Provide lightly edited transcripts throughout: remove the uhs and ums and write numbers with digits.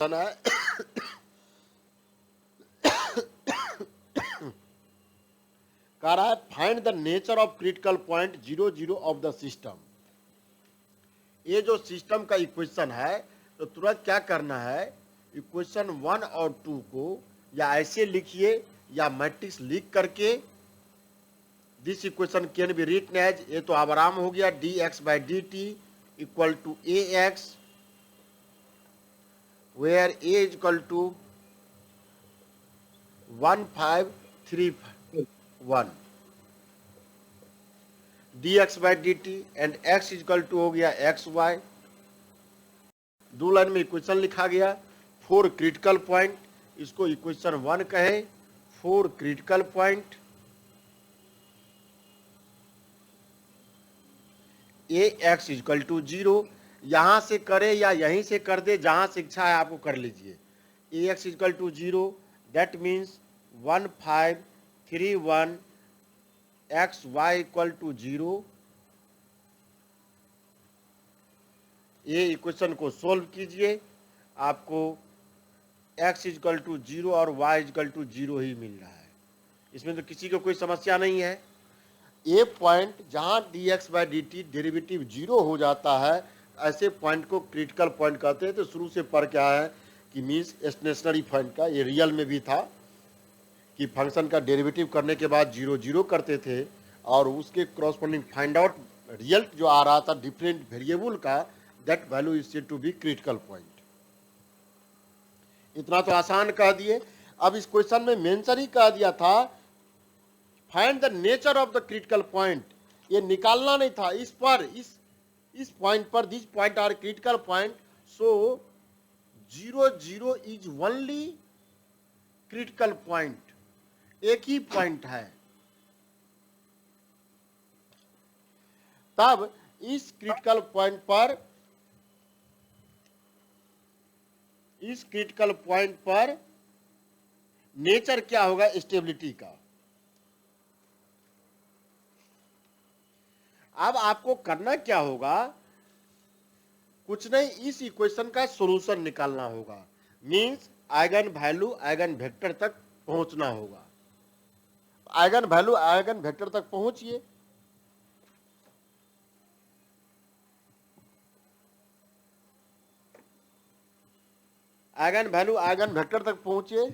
है कह रहा है find the nature of critical point 00 of the system. ये जो सिस्टम का इक्वेशन है तो तुरंत क्या करना है, इक्वेशन 1 और 2 को या ऐसे लिखिए या मैट्रिक्स लिख करके this equation can be written as, ये तो आराम हो गया, dx/dt equal to ax where a equal to 1531 dx/dt and x equal to हो गया xy। दो लाइन में इक्वेशन लिखा गया। 4 क्रिटिकल पॉइंट, इसको इक्वेशन 1 कहे। 4 critical point ax equal to 0, यहां से करे या यहीं से कर दे, जहां से इच्छा है आपको कर लीजिए। ax equal to 0 that means 1531 xy equal to 0। ये इक्वेशन को सोल्व कीजिए, आपको x इक्वल टू 0 और y इक्वल टू 0 ही मिल रहा है। इसमें तो किसी को कोई समस्या नहीं है। ये पॉइंट जहां dx/dt डेरिवेटिव 0 हो जाता है, ऐसे पॉइंट को क्रिटिकल पॉइंट कहते हैं। तो शुरू से पढ़ क्या है कि मीन्स स्टेशनरी पॉइंट का, ये रियल में भी था कि फंक्शन का डेरिवेटिव करने के बाद 0 0 करते थे और उसके क्रॉसपोंडिंग फाइंड आउट रिजल्ट जो आ रहा था डिफरेंट वेरिएबल का, that value is said to be critical point. इतना तो आसान कह दिए। अब इस क्वेश्चन में मेंशन ही कह दिया था find the nature of the critical point, ये निकालना नहीं था। इस पॉइंट पर this point are critical point, so 0 0 is only critical point, एक ही पॉइंट है। तब इस क्रिटिकल पॉइंट पर नेचर क्या होगा स्टेबिलिटी का। अब आपको करना क्या होगा, कुछ नहीं, इस इक्वेशन का सॉल्यूशन निकालना होगा। Means eigen value eigen vector तक पहुंचना होगा। आइगन वैल्यू आइगन वेक्टर तक पहुंचिए। आइगन वैल्यू आइगन वेक्टर तक पहुंचिए।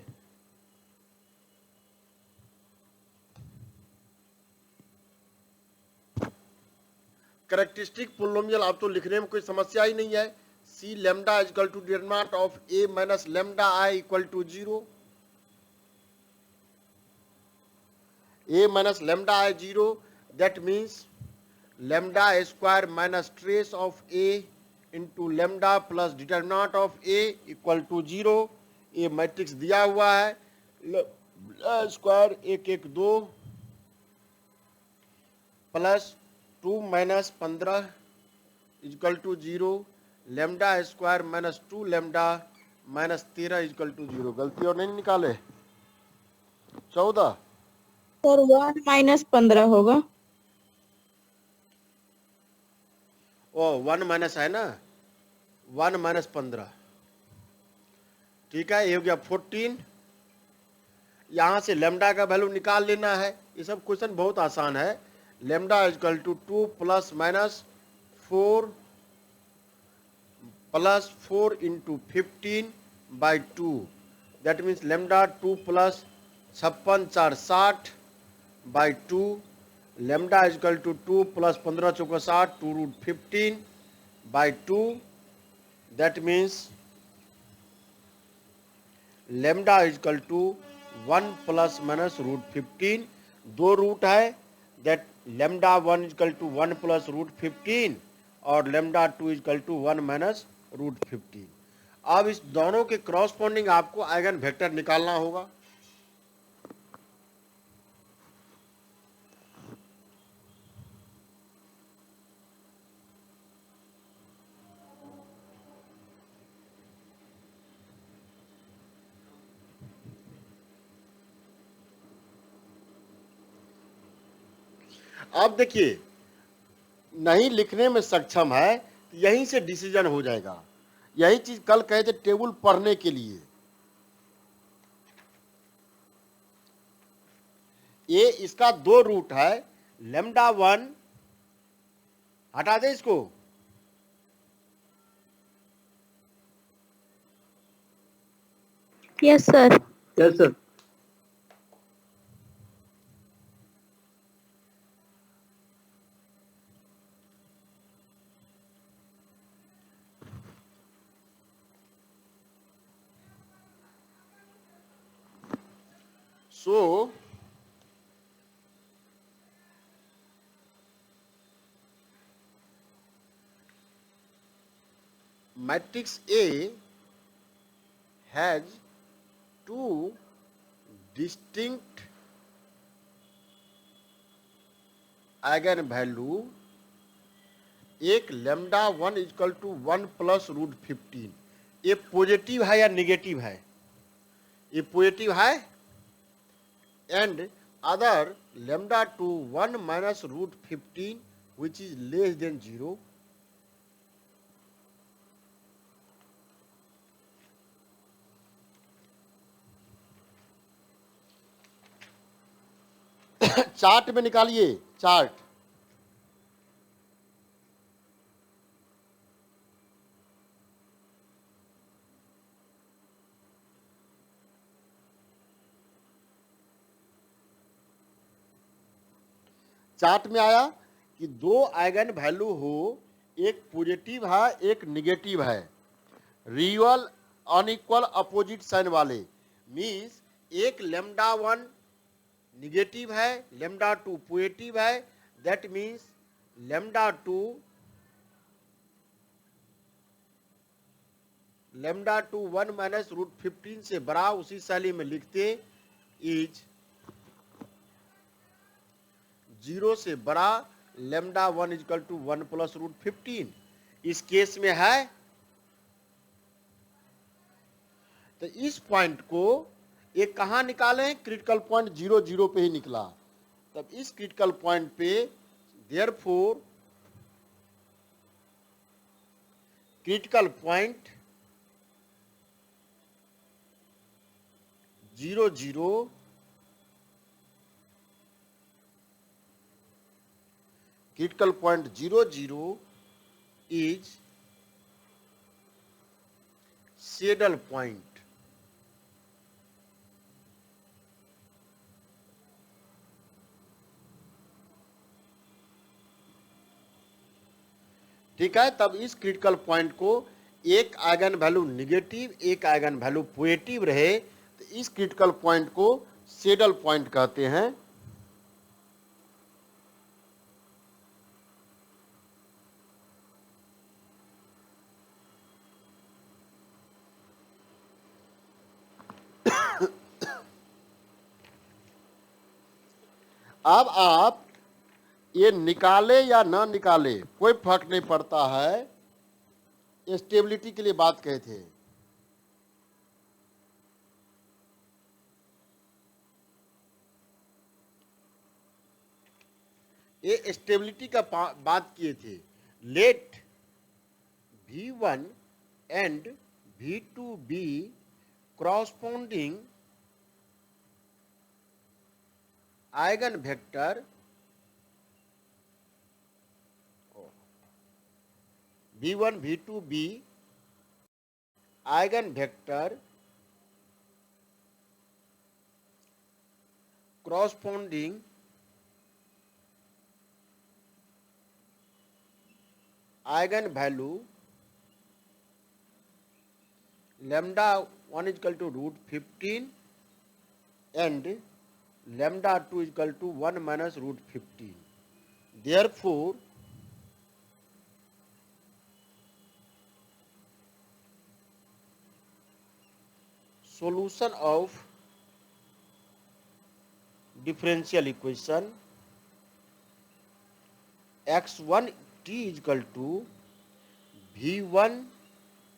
कैरेक्टरिस्टिक पोलिनोमियल आप तो लिखने में कोई समस्या ही नहीं है। C lambda equal to determinant of A minus lambda I equal to 0। A minus lambda I 0, that means lambda square minus trace of A into lambda plus determinant of A equal to 0। ये matrix दिया हुआ है, square 1 1 2 plus 2 minus 15 equal to 0, lambda square minus 2 lambda minus 13 equal to 0। गलती और नहीं निकाले। 14 और 1 minus 15 होगा। ओ 1 माइनस है ना, 1 माइनस 15, ठीक है। ये हो गया 14। यहां से लेमडा का वैल्यू निकाल लेना है। ये सब क्वेश्चन बहुत आसान है। Lambda equal to 2 plus minus 4 plus 4 into 15 by 2, that means lambda 2 plus 56 4 60 by 2, lambda equal to 2 plus 15 चौका 60 2 root 15 by 2, that means lambda equal to 1 plus minus root 15। दो रूट है, that lambda 1 equal to 1 plus root 15 और lambda 2 equal to 1 minus root 15। अब इस दोनों के corresponding आपको eigen vector निकालना होगा। अब देखिए, नहीं लिखने में सक्षम है, यहीं से डिसीजन हो जाएगा। यही चीज कल कहे थे टेबल पढ़ने के लिए। ये इसका दो रूट है, लेमडा 1, हटा दे इसको, yes sir. Yes sir. So matrix A has two distinct eigen value, एक lambda 1 equal to 1 plus root 15। ये पॉजिटिव है या निगेटिव है? ये पॉजिटिव है। And other lambda 2 1 minus root 15 which is less than 0। Chart में निकालिए, चार्ट। चार्ट में आया कि दो आइगन वैल्यू हो, एक पॉजिटिव है एक निगेटिव है, रियल अनइक्वल अपोजिट साइन वाले। मीन्स एक लेमडा 1 निगेटिव है, लेमडा 2 पॉजिटिव है। That means lambda 2 1 minus root 15 से बड़ा, उसी शैली में लिखते इज 0 से बड़ा lambda 1 equal to 1 plus root 15। इस केस में है। तो इस पॉइंट को एक कहां निकाले? क्रिटिकल पॉइंट 0 0 पे ही निकला। तब इस क्रिटिकल पॉइंट पे therefore critical point 0 0 critical point 0 0 is saddle point। ठीक है। तब इस क्रिटिकल पॉइंट को एक आइगन वैल्यू निगेटिव एक आइगन वैल्यू पॉजिटिव रहे, तो इस क्रिटिकल पॉइंट को सैडल पॉइंट कहते हैं। अब आप ये निकाले या ना निकाले कोई फर्क नहीं पड़ता है। स्टेबिलिटी के लिए बात कहे थे। ये स्टेबिलिटी का बात किए थे। Let V1 and V2 be corresponding eigen vector V1 V2 be eigen vector corresponding eigen value lambda 1 is equal to root 15 and lambda 2 is equal to 1 minus root 15. Therefore, solution of differential equation x1 t is equal to v1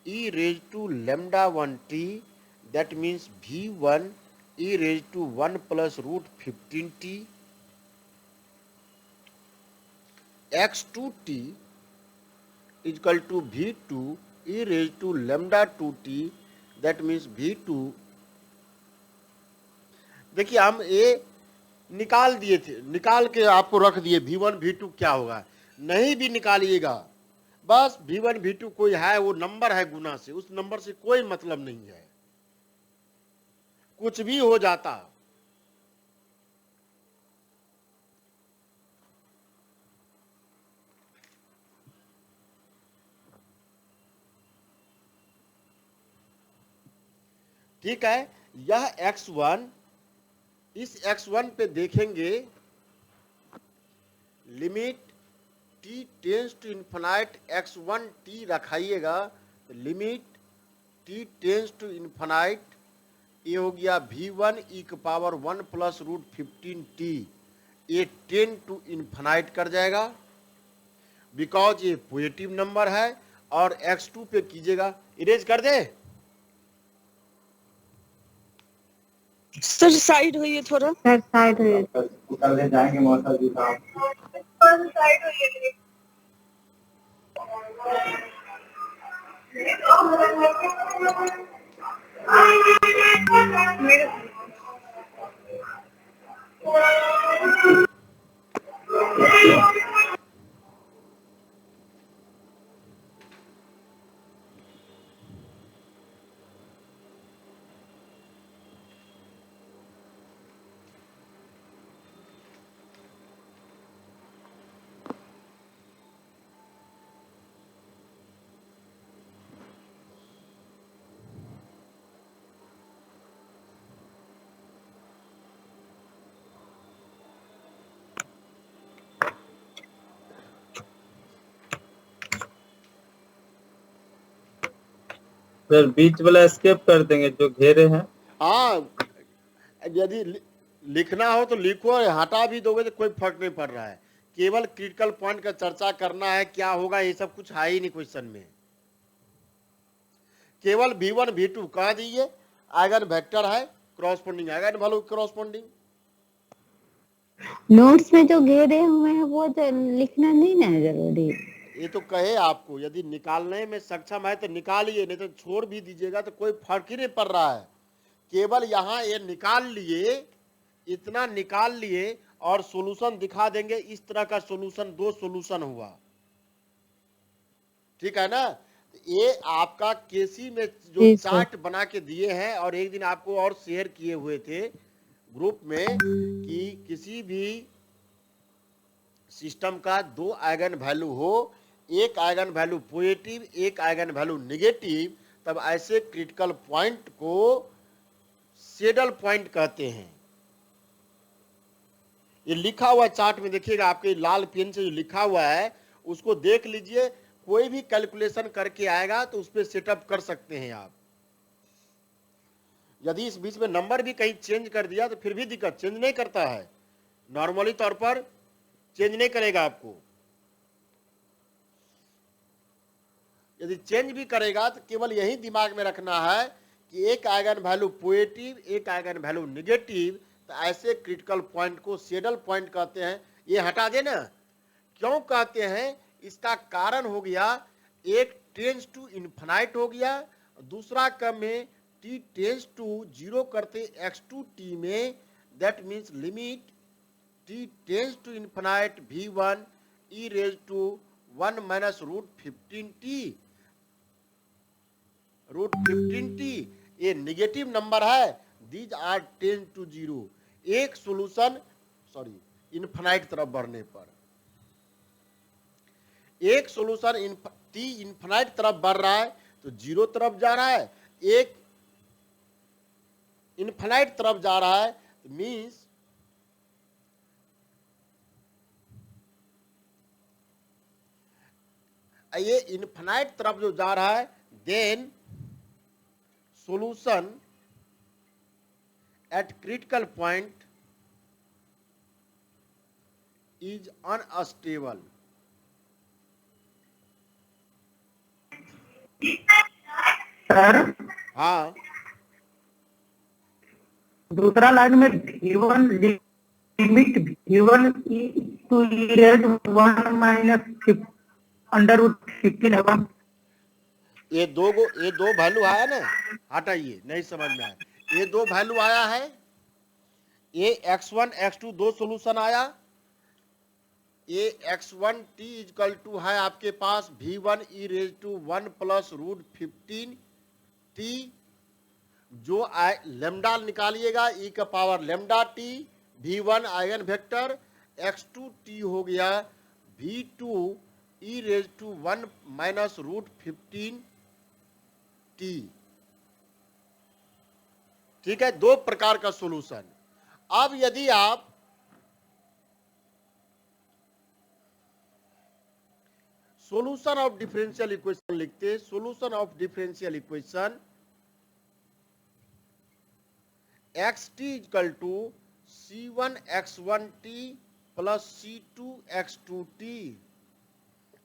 e raised to lambda 1 t, that means v1 e raised to 1 plus root 15 t, x2 t is equal to v2 e raised to lambda 2t, that means v2। देखिए हम ए निकाल दिए थे, निकाल के आपको रख दिए v1 v2 क्या होगा, नहीं भी निकालिएगा, बस v1 v2 कोई है, वो नंबर है गुना से, उस नंबर से कोई मतलब नहीं है, कुछ भी हो जाता। ठीक है, यह x1, इस x1 पे देखेंगे limit t tends to infinite x1 t रखाइएगा, तो limit t tends to infinite, ये हो गया v1 e की पावर 1 प्लस रूट 15t, ये 10 टू इन्फिनाइट कर जाएगा, बिकॉज ये पॉजिटिव नंबर है। और x2 पे कीजिएगा, इरेज कर दे सर, साइड होइए थोड़ा। सर साइड हुई। उतरने जाएंगे मौसा जी साहब। साइड होइए। सर बीच वाला स्केप कर देंगे जो घेरे हैं। हाँ, यदि लिखना हो तो लिखो, हटा भी दोगे तो कोई फर्क नहीं पड़ रहा है, केवल क्रिटिकल पॉइंट का चर्चा करना है, क्या होगा ये सब कुछ है ही नहीं क्वेश्चन में, केवल v1 v2 कह दीजिए, आइगन वेक्टर है, corresponding eigen value corresponding. Notes में जो घेरे हुए हैं वो तो लिखना नहीं ना है जरूरी। ये तो कहे आपको, यदि निकालने में सक्षम है तो निकालिए, नहीं तो छोड़ भी दीजिएगा, तो कोई फर्क ही नहीं पड़ रहा है, केवल यहाँ ये निकाल लिए, इतना निकाल लिए और सॉल्यूशन दिखा देंगे। इस तरह का सॉल्यूशन, 2 सॉल्यूशन हुआ, ठीक है ना। ये आपका केसी में जो चार्ट बना के दिए हैं, और एक दिन आपको और शेयर किए हुए थे ग्रुप में कि किसी भी सिस्टम का 2 आइगन वैल्यू हो, एक आइगन वैल्यू पॉजिटिव, एक आइगन वैल्यू नेगेटिव, तब ऐसे क्रिटिकल पॉइंट को सैडल पॉइंट कहते हैं। ये लिखा हुआ चार्ट में देखिएगा, आपके लाल पेन से जो लिखा हुआ है उसको देख लीजिए, कोई भी कैलकुलेशन करके आएगा तो उस पर सेटअप कर सकते हैं आप। यदि इस बीच में नंबर भी कहीं चेंज कर दिया तो फिर भी दिक्कत, चेंज नहीं करता है, नॉर्मली तौर पर चेंज नहीं करेगा आपको। यदि चेंज भी करेगा तो केवल यही दिमाग में रखना है कि एक आइगन वैल्यू पॉजिटिव, एक आइगन वैल्यू नेगेटिव, तो ऐसे क्रिटिकल पॉइंट को सैडल पॉइंट कहते हैं। ये हटा देना, क्यों कहते हैं, इसका कारण हो गया, एक टेंस टू इन्फिनाइट हो गया, दूसरा क्रम में t टेंस टू 0 करते x2 t में, that means limit t tends to infinite v1 e raise to 1 minus root 15t, root 15t ये नेगेटिव नंबर है, दीज आर टेंस टू 0। एक सोल्यूशन, सॉरी, इन्फिनाइट तरफ बढ़ने पर, एक सोल्यूशन t इन्फिनाइट तरफ बढ़ रहा है तो 0 तरफ जा रहा है, एक इन्फिनाइट तरफ जा रहा है, मीन्स ये इन्फिनाइट तरफ जो जा रहा है, then solution at critical point is unstable। Sir हाँ, दूसरा लाइन में v1 limit v1 to e raised 1 minus under root 15 है। ये दो वैल्यू आया ना, हटाइए नहीं समझ में आया, ये दो वैल्यू आया है, ये x1 x2 दो सॉल्यूशन आया, ये x1 t इक्वल टू है आपके पास v1 e raise to 1 plus root 15 t, जो लेमडा निकालिएगा e का power lambda t, v1 eigen vector, x2 t हो गया v2 e raise to 1 minus root 15 t। ठीक है, दो प्रकार का सॉल्यूशन। अब यदि आप सॉल्यूशन ऑफ डिफरेंशियल इक्वेशन लिखते, solution of differential equation xt equal to c1 x1 t plus c2 x2 t,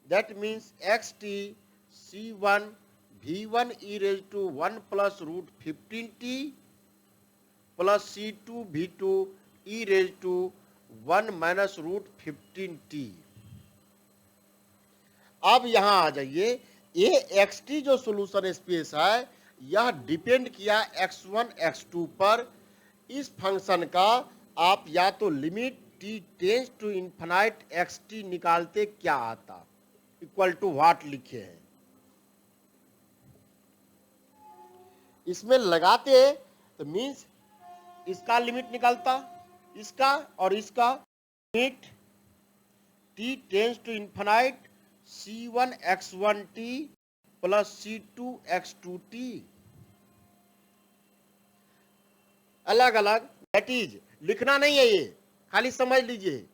that means xt c1 v1 e raise to 1 plus root 15 t plus c2 v2 e raise to 1 minus root 15 t। अब यहां आ जाइए, ये xt जो solution space है यह depend किया x1 x2 पर। इस फंक्शन का आप या तो limit t tends to infinite xt निकालते, क्या आता, इक्वल टू व्हाट लिखे हैं, इसमें लगाते तो मीन्स इसका लिमिट निकालता, इसका और इसका limit t tends to infinite c1 x1 t plus c2 x2 t, अलग अलग, दैट इज लिखना नहीं है, ये खाली समझ लीजिए,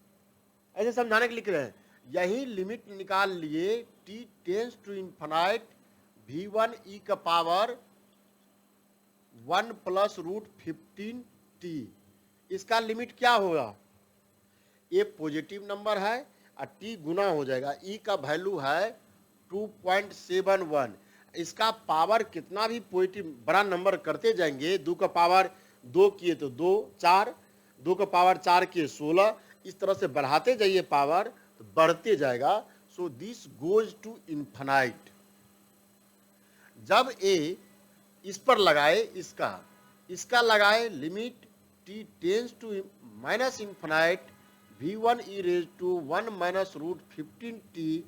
ऐसे समझाने के लिख रहे हैं। यही लिमिट निकाल लिए t tends to infinite v1 e का पावर 1 प्लस रूट 15 t, इसका लिमिट क्या होगा, ये पॉजिटिव नंबर है और t गुना हो जाएगा, e का वैल्यू है 2.71, इसका पावर कितना भी पॉजिटिव बड़ा नंबर करते जाएंगे, 2 का पावर 2 किए तो 2 4, 2 का पावर 4 किए 16, इस तरह से बढ़ाते जाइए पावर तो बढ़ते जाएगा। So this goes to infinite. जब a इस पर लगाए, इसका लगाए limit t tends to minus infinite v1 e raise to 1 minus root 15 t।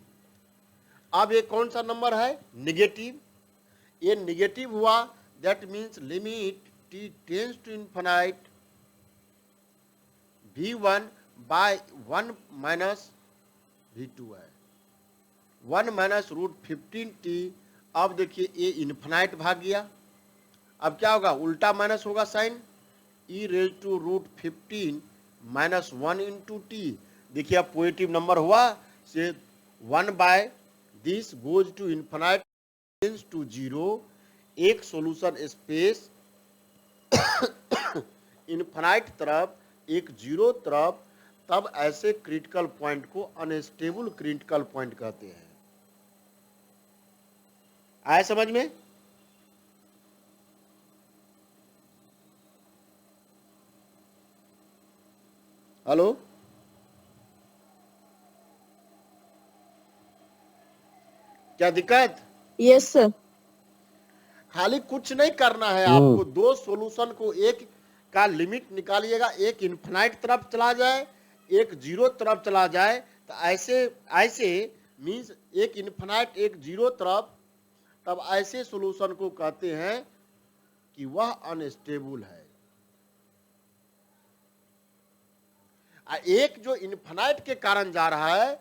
अब ये कौन सा नंबर है, निगेटिव, ये निगेटिव हुआ, that means limit t tends to infinite v1 by 1 minus v2 है 1 माइनस रूट 15 t। अब देखिए ये इन्फिनाइट भाग गया, अब क्या होगा, उल्टा माइनस होगा sign, e raise to root 15 minus 1 into t. देखिए अब पॉजिटिव नंबर हुआ, से 1 by this goes to infinite tends to 0, एक सॉल्यूशन स्पेस इन्फिनाइट तरफ एक 0 तरफ, तब ऐसे क्रिटिकल पॉइंट को अनस्टेबल क्रिटिकल पॉइंट कहते हैं। आए समझ में? हेलो, क्या दिक्कत? Yes sir. खाली कुछ नहीं करना है आपको, दो सॉल्यूशन को, एक का लिमिट निकालिएगा, एक इन्फिनाइट तरफ चला जाए, एक 0 तरफ चला जाए, तो ऐसे मीन्स एक इन्फिनाइट एक 0 तरफ, तब ऐसे सॉल्यूशन को कहते हैं कि वह अनस्टेबल है। एक जो इन्फिनाइट के कारण जा रहा है,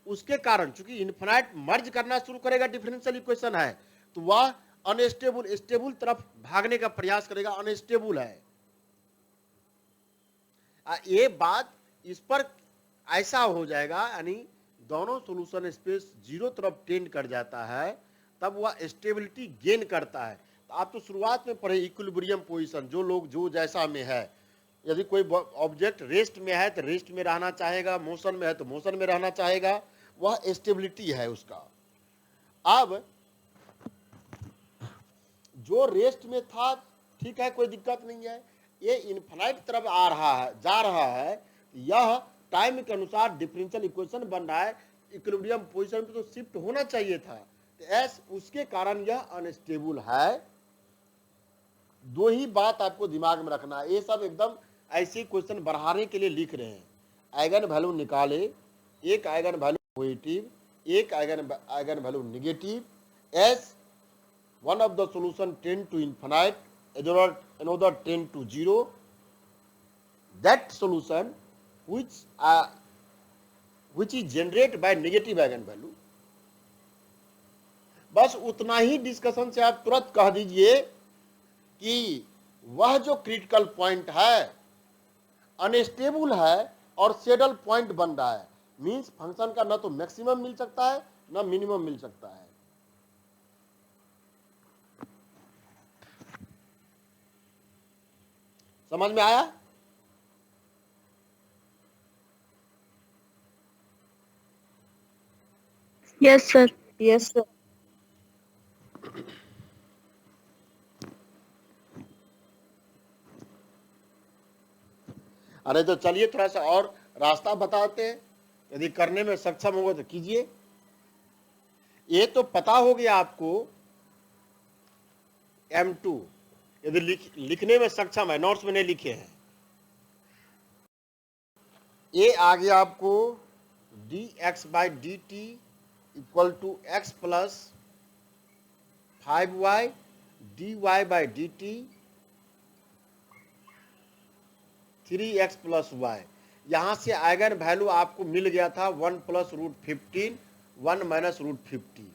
उसके कारण चूंकि इन्फिनाइट मर्ज करना शुरू करेगा, डिफरेंशियल इक्वेशन है, तो वह अनस्टेबल स्टेबल तरफ भागने का प्रयास करेगा, अनस्टेबल है। ये बात इस पर ऐसा हो जाएगा, यानी दोनों सॉल्यूशन स्पेस 0 तरफ टेंड कर जाता है, तब वह स्टेबिलिटी गेन करता है। तो आप तो शुरुआत में पढ़े इक्विलिब्रियम पोजीशन, जो लोग जो जैसा में है, यदि कोई ऑब्जेक्ट रेस्ट में है तो रेस्ट में रहना चाहेगा, मोशन में है तो मोशन में रहना चाहेगा, वह स्टेबिलिटी है उसका। अब जो रेस्ट में था ठीक है, कोई दिक्कत नहीं है, ये इन्फिनाइट तरफ आ रहा है, जा रहा है, यह टाइम के अनुसार डिफरेंशियल इक्वेशन बन रहा है, इक्विलिब्रियम पोजीशन पे तो शिफ्ट होना चाहिए था, एस उसके कारण यह अनस्टेबल है। दो ही बात आपको दिमाग में रखना है, ये सब एकदम ऐसे क्वेश्चन बढ़ाने के लिए लिख रहे हैं। आइगन वैल्यू निकाले, एक आइगन वैल्यू पॉजिटिव, एक eigen value negative, S one of the solution tend to infinite, another tend to zero. That solution which is generated by negative eigenvalue, बस उतना ही डिस्कशन से आप तुरंत कह दीजिए कि वह जो क्रिटिकल पॉइंट है अनस्टेबल है और सैडल पॉइंट बन रहा है, मींस फंक्शन का ना तो मैक्सिमम मिल सकता है ना मिनिमम मिल सकता है। समझ में आया? Yes sir. Yes sir. अरे तो चलिए थोड़ा सा और रास्ता बताते हैं, यदि करने में सक्षम होगा तो कीजिए। ये तो पता हो गया आपको M2, यदि लिखने में सक्षम है, नोट्स में नहीं लिखे हैं। ये आ गया आपको dx/dt equal to x plus 5y dy/dt 3x plus y। यहां से आइगन वैल्यू आपको मिल गया था 1 प्लस रूट 15, 1 माइनस रूट 50।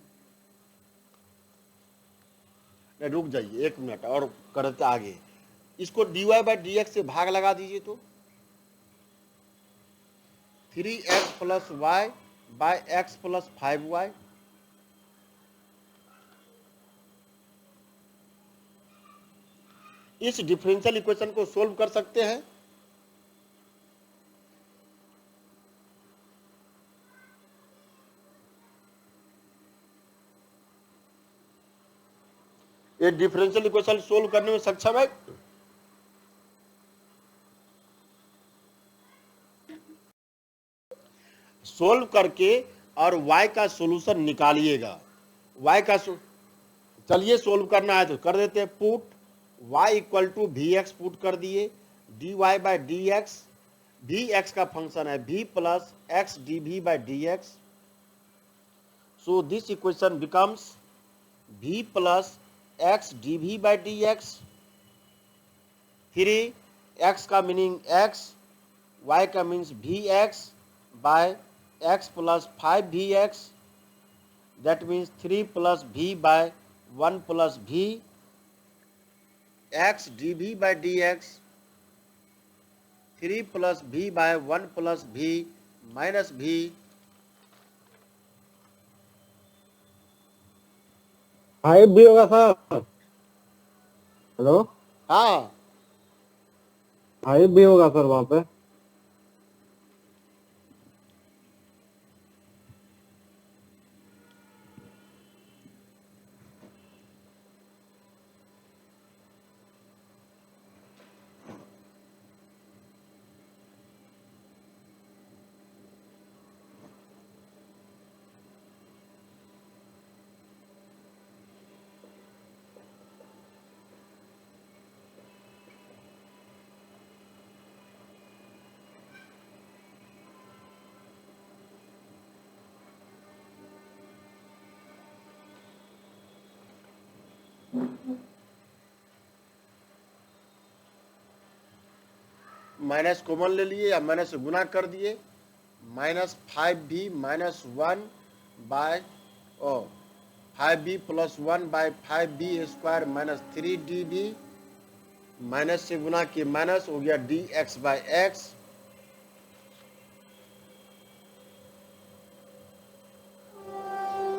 रुक जाइए एक मिनट और करते आगे। इसको dy/dx से भाग लगा दीजिए तो 3x plus y by x plus 5y। इस डिफरेंशियल इक्वेशन को सोल्व कर सकते हैं। ये डिफरेंशियल इक्वेशन सोल्व करने में सक्षम है? सोल्व करके और y का सॉल्यूशन निकालिएगा। y का चलिए सोल्व करना है तो कर देते हैं। Put y equal to vx put कर दिए, dy/dx, vx का फंक्शन है v plus x dv/dx। So this equation becomes v plus x dv/dx। 3x का मीनिंग x, y का means vx by x plus 5vx, that means 3 plus v by 1 plus v, x dv/dx 3 plus v by 1 plus v minus v, five भी होगा sir. Hello, हाँ 5 भी होगा sir वहाँ पे। Minus common ले लिए या माइनस से गुना कर दिए, -5v minus 1 by 5v plus 1 by 5v square minus 3dv, minus से गुना किए माइनस हो गया dx/x,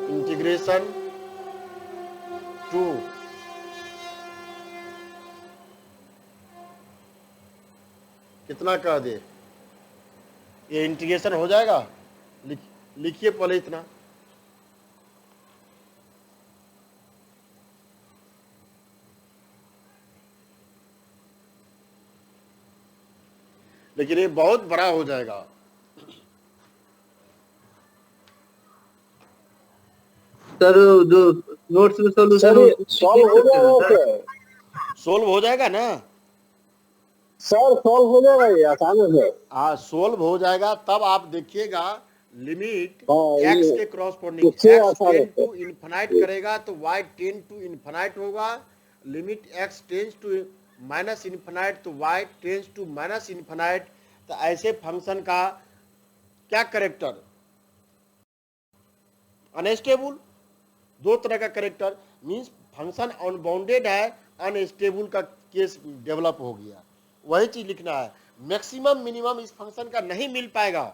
इंटीग्रेशन 2 कितना कह दे, ये इंटीग्रेशन हो जाएगा। लिखिए पहले इतना, लेकिन ये बहुत बड़ा हो जाएगा। सर जो नोट्स में सर सॉल्यूशन ये सॉल्व हो जाएगा क्या? सोल्व हो जाएगा ना? सर सॉल्व हो जाएगा ये आसानी से? हाँ, सोल्व हो जाएगा। तब आप देखिएगा लिमिट हाँ, x ये के क्रॉसपोंडिंग उससे x आसान टेन है। टू इन्फिनाइट करेगा तो y टेन टू इन्फिनाइट होगा। Limit x tends to minus infinite तो y tends to minus infinite. तो ऐसे फंक्शन का क्या करेक्टर? अनस्टेबल। दो तरह का करेक्टर मीन्स फंक्शन अनबाउंडेड है, अनस्टेबल का केस डेवलप हो गया। वही चीज लिखना है। मैक्सिमम मिनिमम इस फंक्शन का नहीं मिल पाएगा।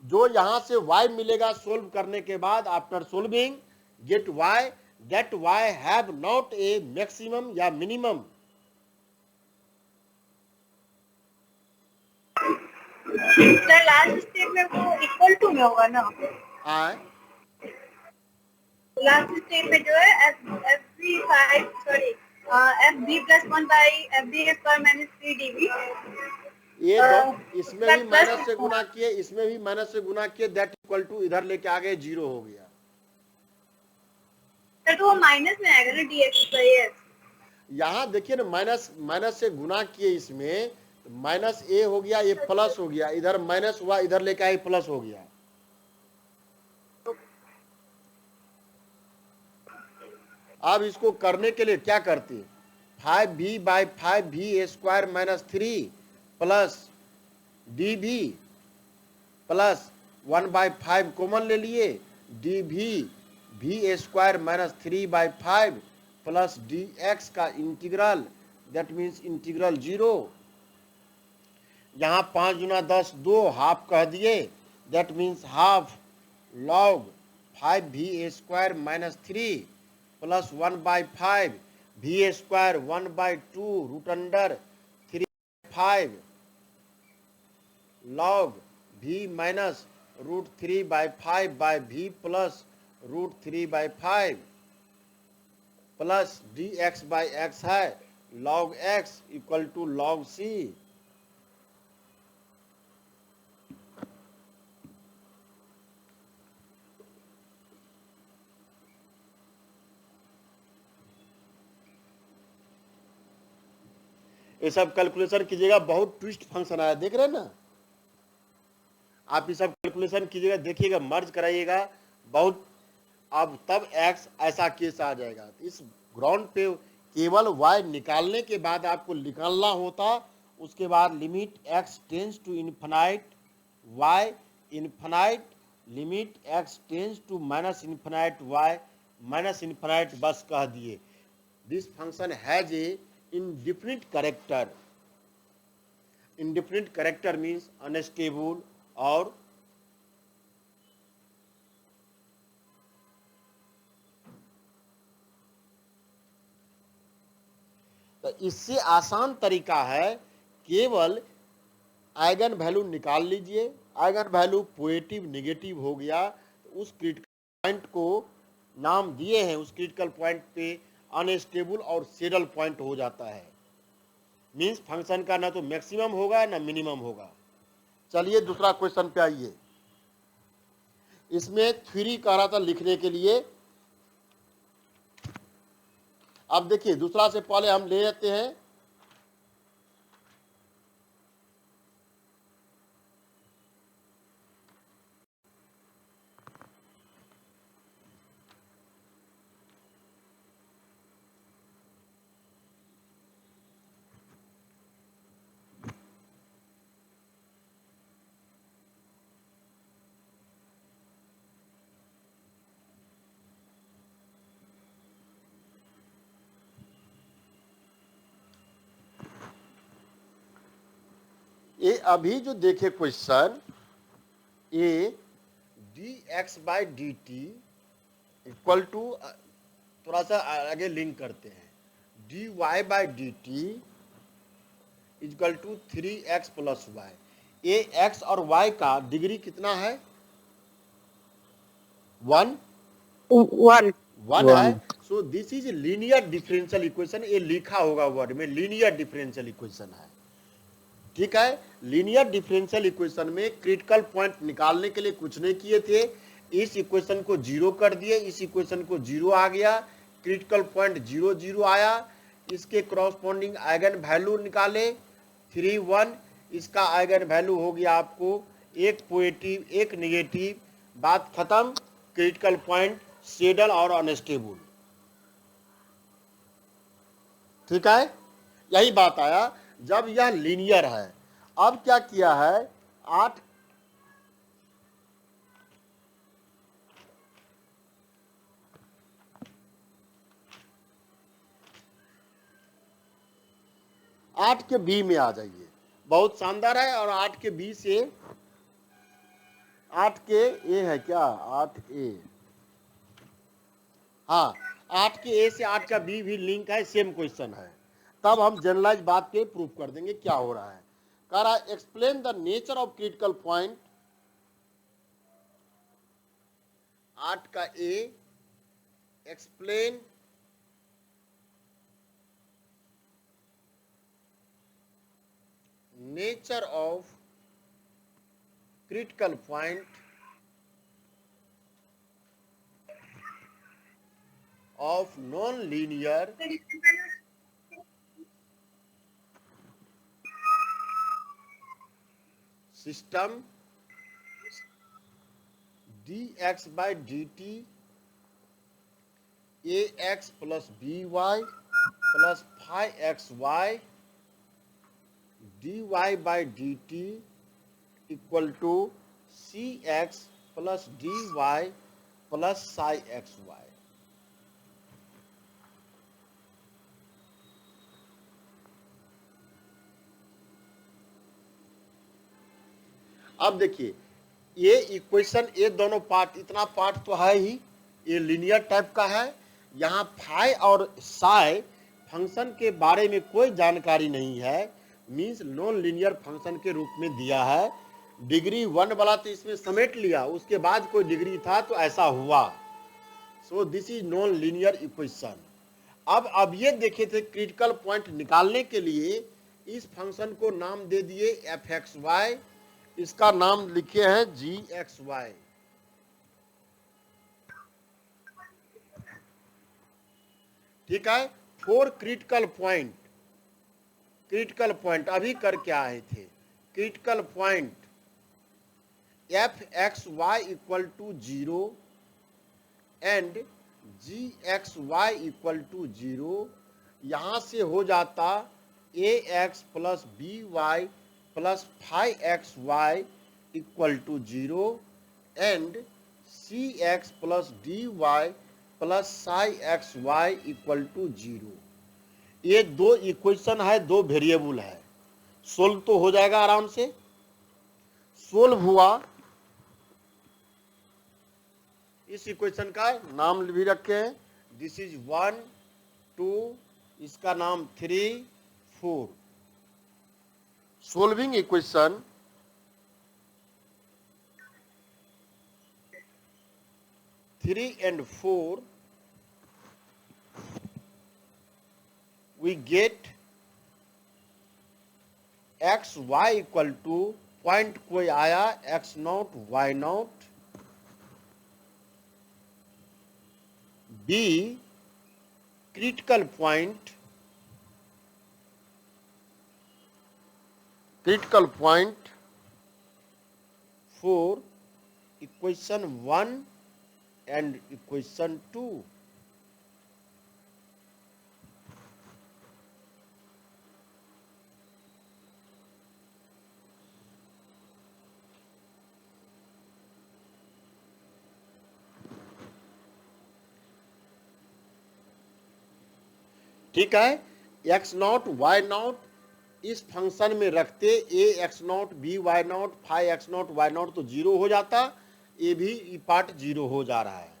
जो यहां से y मिलेगा सोल्व करने के बाद, after solving get y, that y have not a maximum या मिनिमम। सर लास्ट स्टेप में वो इक्वल टू में होगा ना? आए लास्ट स्टेप में जो है F B five sorry F B plus one by F B square minus three D B. ये इसमें भी माइनस से गुना किए, इसमें भी माइनस से गुना किए, दैट इक्वल टू इधर लेके आ गए, जीरो हो गया। सर तो वो माइनस में आएगा ना डी एक्स बाई एक्स। यहां देखिए ना, माइनस से गुना किए, इसमें माइनस ए हो गया, ये प्लस हो गया, इधर माइनस हुआ, इधर लेके आए प्लस हो गया। अब इसको करने के लिए क्या करते हैं? 5v by 5v square minus 3 plus d भी प्लस 1/5 कॉमन ले लिए, डी भी v square minus 3/5 plus d x का इंटीग्रल, दैट मीन्स इंटीग्रल 0। यहाँ 5 गुना 10 2, हाफ कह दिए, that means half log 5v square minus 3 plus 1/5 v square 1/2 root under 3/5 log v minus root 3/5 by v plus root 3/5 plus d x by x है log x equal to log c। ये सब calculation कीजिएगा, बहुत twist function आया, देख रहे हैं ना आप। ये सब कैलकुलेशन कीजिएगा, देखिएगा, मर्ज कराइएगा बहुत। अब तब x ऐसा केस आ जाएगा। इस ग्राउंड पे केवल y निकालने के बाद आपको निकालना होता, उसके बाद limit x tends to infinite y infinite, limit x tends to minus infinite y minus infinite, बस कह दिए। This function has a indefinite character। indefinite character means unstable और तो इससे आसान तरीका है, केवल आइगन वैल्यू निकाल लीजिए। आइगन वैल्यू पॉजिटिव नेगेटिव हो गया तो उस क्रिटिकल पॉइंट को नाम दिए हैं, उस क्रिटिकल पॉइंट पे अनस्टेबल और सैडल पॉइंट हो जाता है। मीन्स फंक्शन का ना तो मैक्सिमम होगा ना मिनिमम होगा। चलिए दूसरा क्वेश्चन पे आइए। इसमें 3 कह रहा था लिखने के लिए। अब देखिए दूसरा से पहले हम ले लेते हैं ये अभी जो देखे question, a d x by D t equal to, थोड़ा सा आगे लिंक करते हैं, d y by D t equal to 3x plus y. ये x और y का डिग्री कितना है? 1 है। So this is linear differential equation. ये लिखा होगा वर्ड में, लीनियर डिफरेंशियल इक्वेशन है, ठीक है। लीनियर डिफरेंशियल इक्वेशन में क्रिटिकल पॉइंट निकालने के लिए कुछ नहीं किए थे, इस इक्वेशन को जीरो कर दिए, इस इक्वेशन को जीरो आ गया, क्रिटिकल पॉइंट 0 0 आया, इसके क्रॉसपॉन्डिंग आइगन वैल्यू निकाले 3 1, इसका आइगन वैल्यू हो गया आपको एक पॉजिटिव एक नेगेटिव, बात खत्म। क्रिटिकल पॉइंट सेडल और अनस्टेबल, ठीक है, यही बात आया जब यह लीनियर है। अब क्या किया है, 8 के बी में आ जाइए, बहुत शानदार है। और 8 के बी से 8 के ए है क्या, 8 ए, हाँ 8 के ए से 8 का बी भी लिंक है, सेम क्वेश्चन है। तब हम जनरलाइज बात पे प्रूफ कर देंगे क्या हो रहा है। कह रहा है explain the nature of critical point, 8 का A, explain nature of critical point of non linear system dx by dt ax plus by plus phi xy dy by dt equal to cx plus dy plus psi xy। अब देखिए ये equation, ये दोनों part, इतना part तो है ही, ये linear type का है। यहाँ फाई और साई फंक्शन के बारे में कोई जानकारी नहीं है, मींस नॉन लीनियर फंक्शन के रूप में दिया है। डिग्री 1 वाला तो इसमें समेट लिया, उसके बाद कोई डिग्री था तो ऐसा हुआ। सो this is non linear equation. अब ये देखे थे क्रिटिकल पॉइंट निकालने के लिए इस फंक्शन को नाम दे दिए fxy, इसका नाम लिखे हैं gxy। ठीक है, 4 क्रिटिकल पॉइंट अभी करके आए थे। Critical point fxy equal to 0 and gxy equal to 0, यहां से हो जाता ax plus by plus phi xy equal to 0 and cx plus dy plus psi xy equal to 0। ये दो इक्वेशन है, दो वेरिएबल है, सोल्व तो हो जाएगा आराम से। सोल्व हुआ, इस इक्वेशन का नाम भी रखे हैं, दिस इज 1 2, इसका नाम 3 4। Solving equation three and 4, we get x y equal to, point कोई आया x not y not, b critical point 4, equation 1 and equation 2। ठीक है, x नॉट y नॉट इस फंक्शन में रखते a x not b y not phi x not y not तो 0 हो जाता, ये भी पार्ट 0 हो जा रहा है।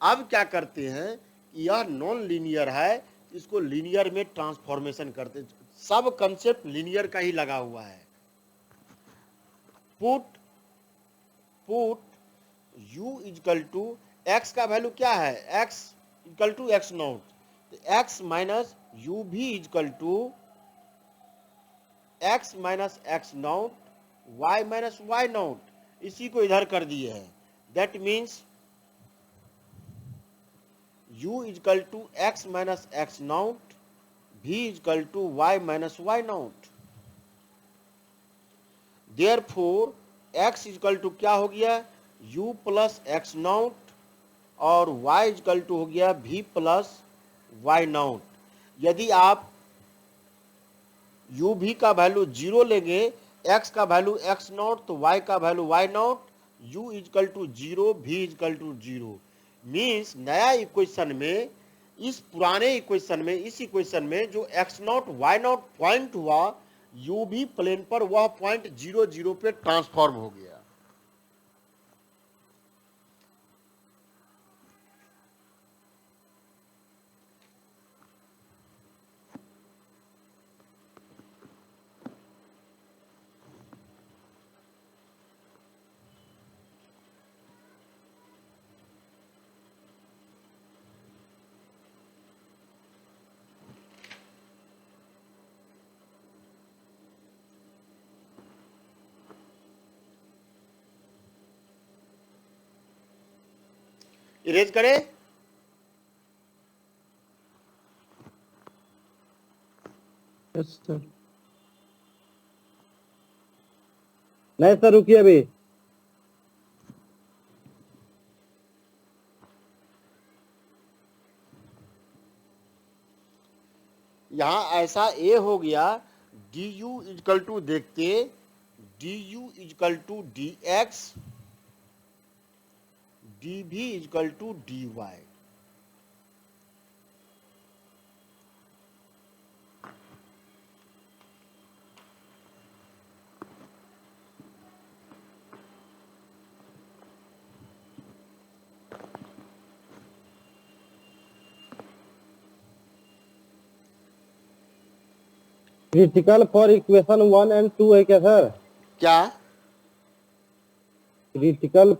अब क्या करते हैं, यह नॉन लीनियर है, इसको लीनियर में ट्रांसफॉर्मेशन करते, सब कंसेप्ट लीनियर का ही लगा हुआ है। Put u equal to, x का वैल्यू क्या है, x equal to x naught, x minus U भी equal to x minus x naught, y minus Y naught, इसी को इधर कर दिए हैं। That means u is equal to x minus x naught, v is equal to y minus y naught. Therefore x is equal to क्या हो गया, u plus x naught और y is equal to हो गया v plus y naught. यदि आप u v का value 0 लेंगे, x का वैल्यू x नॉट तो y का value y not, u is equal to 0, v is equal to 0. Means नया इक्वेशन में, इस पुराने इक्वेशन में, इस इक्वेशन में जो x not y not point हुआ u v प्लेन पर, वह पॉइंट 0 0 पे ट्रांसफॉर्म हो गया. इरेज करें. Yes sir. नहीं सर रुकिए अभी. यहां ऐसा ए हो गया, डी यू इजकल टू देखते, D U equal to D X, D V equal to D Y. Critical for equation 1 and 2 है क्या सर? क्या क्रिटिकल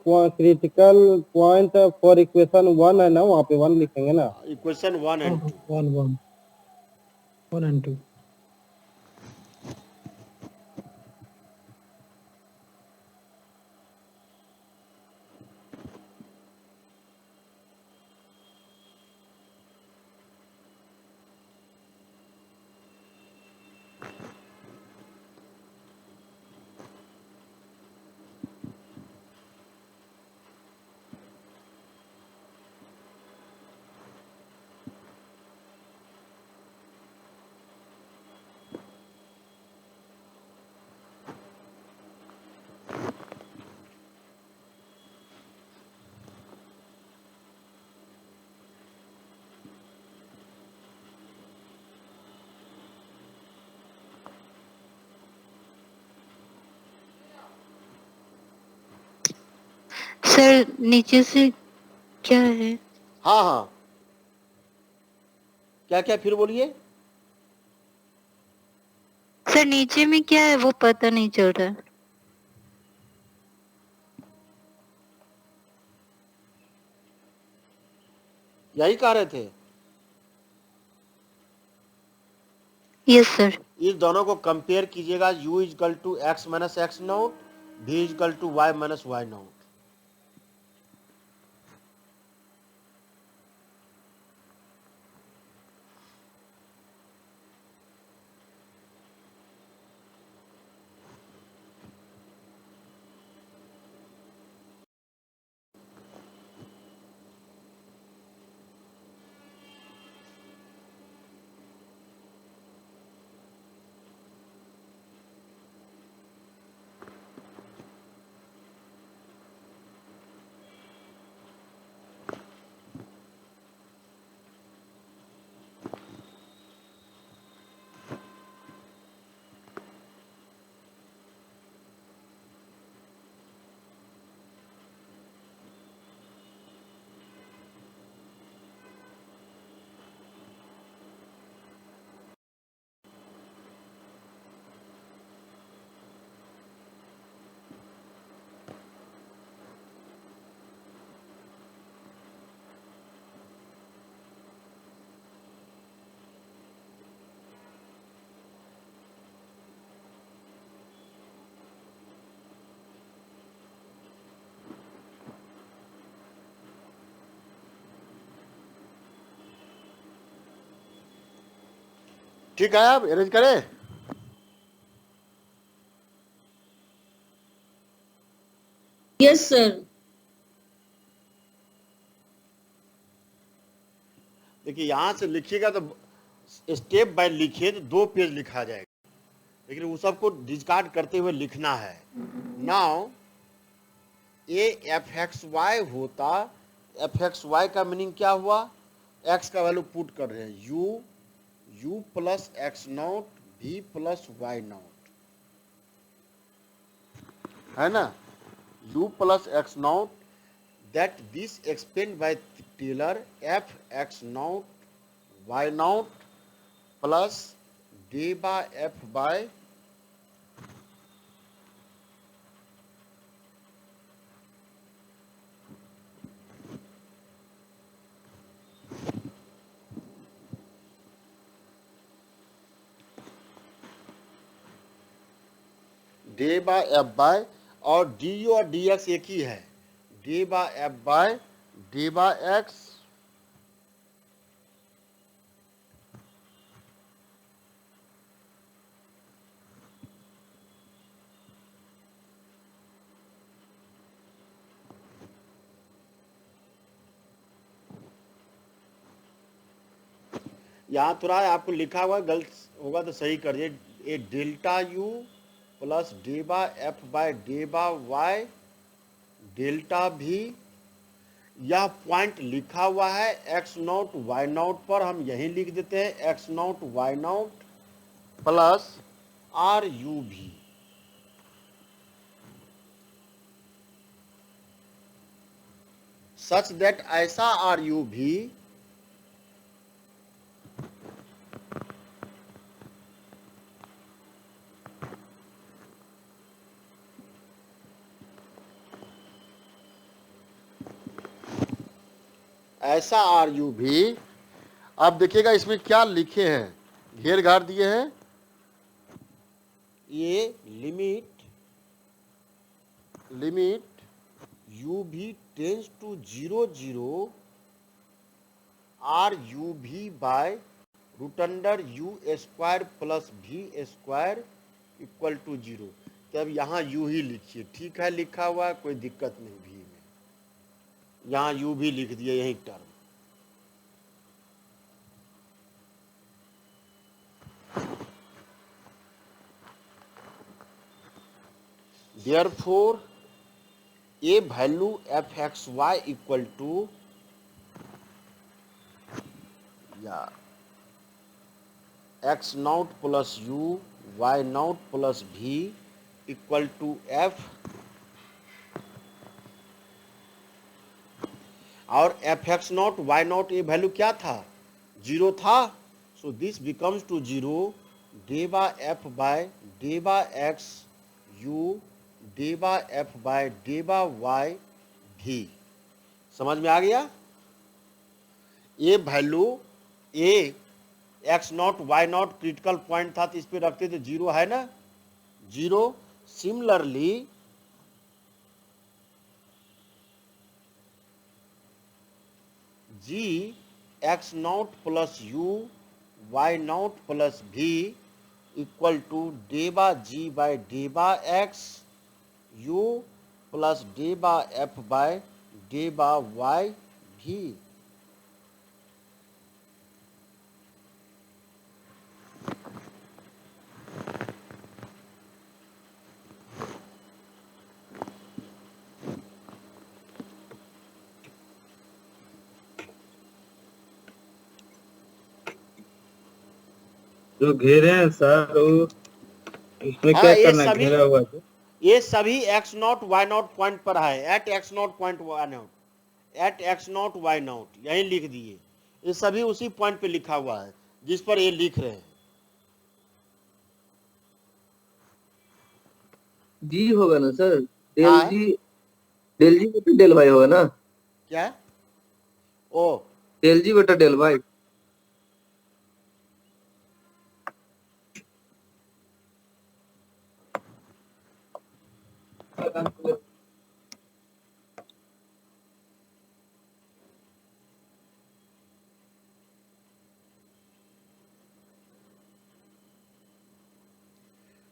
पॉइंट फॉर इक्वेशन 1 है ना, वहाँ पे 1 लिखेंगे ना. Equation 1 and 2? 1 and 2. सर नीचे से क्या है? हाँ हाँ, क्या क्या फिर बोलिए. सर नीचे में क्या है वो पता नहीं चल रहा है. यही कह रहे थे. Yes sir. इस दोनों को कंपेयर कीजिएगा, u is equal to x minus x not, v is equal to y minus Y not. ठीक है, आप अरेंज करें। Yes, sir. देखिए यहां से लिखिएगा तो स्टेप बाय लिखिए तो 2 पेज लिखा जाएगा, लेकिन वो सबको डिस्कार्ड करते हुए लिखना है। Now a f x y होता, एफ एक्स वाई का मीनिंग क्या हुआ, एक्स का वैल्यू पुट कर रहे हैं, यू प्लस एक्स नॉट भी प्लस वाई नॉट, है ना, u प्लस x not, that this explain by Taylor f x not why not plus del by F by day by F by, और d u और d x एक ही है, del by F by day by x, यहाँ थोड़ा आपको लिखा हुआ गलत होगा तो सही कर दिए, A delta U plus del by F by day by Y delta V, यह पॉइंट लिखा हुआ है एक्स नॉट वाई नॉट पर, हम यही लिख देते हैं x not why not plus r u भी, सच दैट ऐसा आर यू भी ऐसा आर यू भी, अब देखिएगा इसमें क्या लिखे हैं, घेर घार दिए हैं, ये लिमिट यू भी टेंस टू 0 आर यू भी by root under u square plus भी स्क्वायर इक्वल टू 0। तो अब यहाँ यू ही लिखिए, ठीक है लिखा हुआ है, कोई दिक्कत नहीं भी में, यहाँ यू भी लिख दिए यही term. Therefore, a value fxy equal to x naught plus u y naught plus v equal to f, और f x not Y not ये वैल्यू क्या था, 0 था, so this becomes to 0 del by F by day by x u del by F by day by y भी। समझ में आ गया, ये value a x not Y not critical point था तो इस पे रखते थे 0, है ना 0। Similarly g x not plus you why not plus भी equal to del by g by del by x you plus del by f by del by y भी। जो घेरे हैं सर वो इसमें हाँ, क्या ये करना है सभी घेरा हुआ है? ये सभी x not Y not point पर है, at x not point y not, at x not Y not यही लिख दिए, ये सभी उसी पॉइंट पे लिखा हुआ है जिस पर ये लिख रहे हैं। जी होगा ना सर, हाँ? डेल जी बटा डेल वाई होगा ना, क्या ओ डेल जी बटा del y.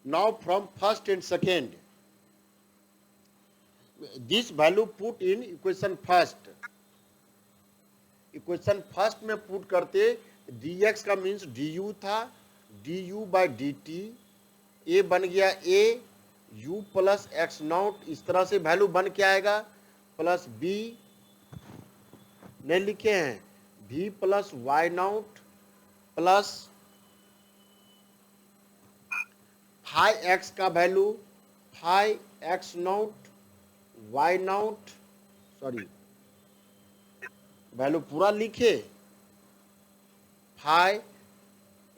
now from first and second, this value put in equation first. Equation first में पुट करते dx का मीन्स du था, du बाई dt, a बन गया a u प्लस एक्स नॉट, इस तरह से वैल्यू बन के आएगा, प्लस b नहीं लिखे हैं v plus why not plus phi X का value phi X not Y naught, sorry value पूरा लिखे, phi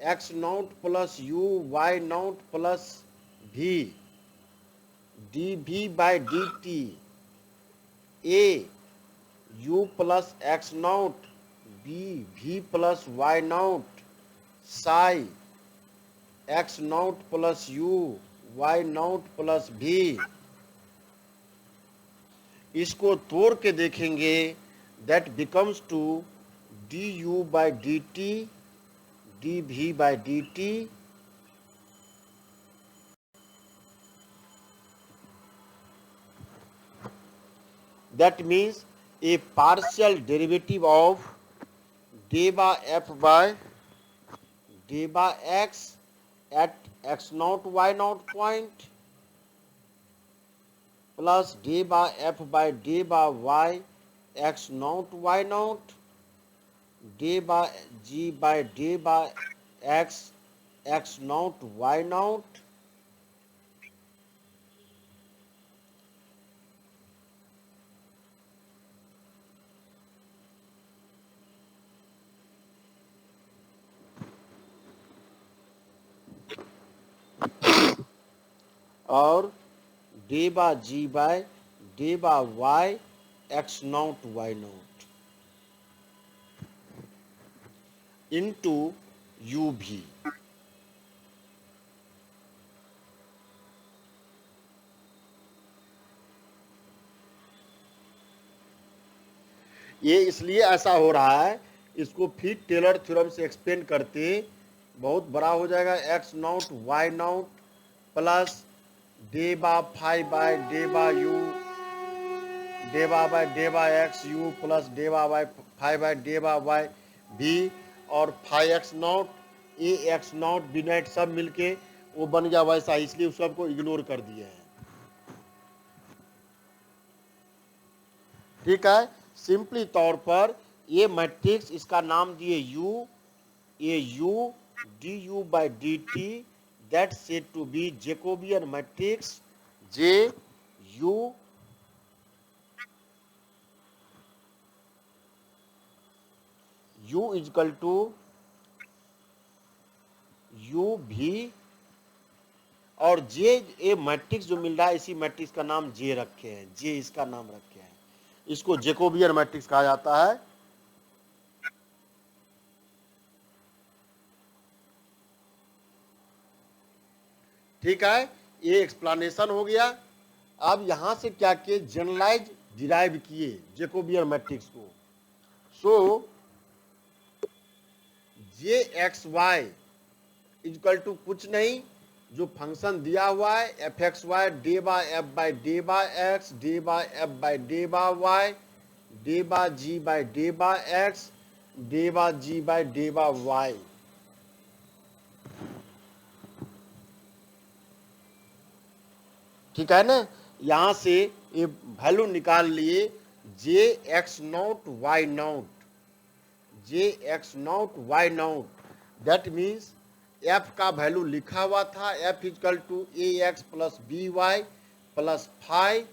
X not plus you why not plus V D V by D T A U plus x naught B V plus Y naught psi X not plus you why not plus V. इसको तोड़ के देखेंगे, that becomes to du by dt dv by dt that means a partial derivative of deva f by deva x at x naught y naught point plus deva f by deva y x naught y naught d by g by d by x x naught y naught और d by g by d by y x naught y naught into u भी। ये इसलिए ऐसा हो रहा है, इसको फिर टेलर थ्योरम से एक्सपेंड करते बहुत बड़ा हो जाएगा, x not y naught plus del phi by del U del by del X you plus del by phi by del Y V और phi X naught A x naught B night सब मिलके वो बन गया वैसा, इसलिए उस सबको इग्नोर कर दिए हैं। ठीक है, सिंपली तौर पर ये मैट्रिक्स इसका नाम दिए u, ये u du by dt that said to be Jacobian matrix J u u is equal to u भी और जे ये मैट्रिक्स जो मिल रहा है इसी मैट्रिक्स का नाम जे रखे हैं, जे इसका नाम रखे हैं, इसको जैकोबियन मैट्रिक्स कहा जाता है। ठीक है, ये एक्सप्लेनेशन हो गया। अब यहां से क्या किए, जनरलाइज डिराइव किए जैकोबियन मैट्रिक्स को। So J X Y equal to कुछ नहीं, जो फंक्शन दिया हुआ है F x Y del by F by del by X del by F by del by Y del by ji by day by X del by ji by day by Y. ठीक है ना, यहां से ये value निकाल लिए J X not Y naught, J X not Y naught, that means F का value लिखा हुआ था F equal to A X plus B Y plus phi,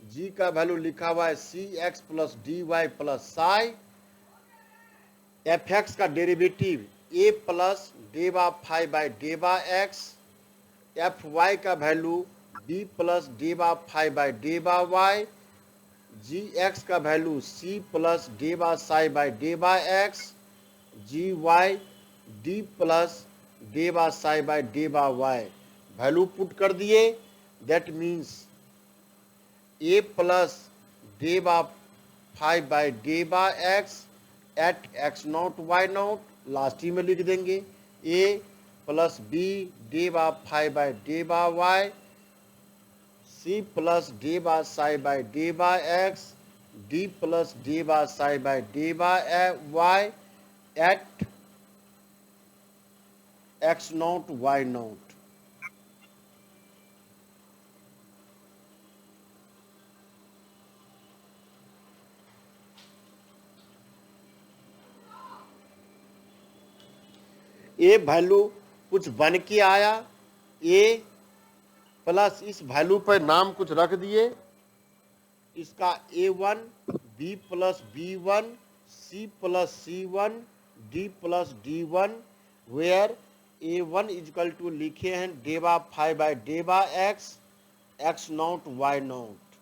G का वैल्यू लिखा हुआ है C X plus D Y plus psi, F x का derivative A plus del phi by del X, F Y का value B plus del phi by del Y, G x का value C plus del psi by del X, G Y D plus del psi by del Y, value put कर दिए, that means A plus del phi by del X at x not Y naught, last ही में लिख देंगे A plus B D by phi by D by Y, C plus D by psi by D by X, D plus D by psi by D by Y at x not Y naught. A value कुछ बन के आया, ए plus इस value पर नाम कुछ रख दिए, इसका a1 b plus b1 c plus c1 d plus d1, where a1 equal to लिखे हैं del phi by del X X not Y naught.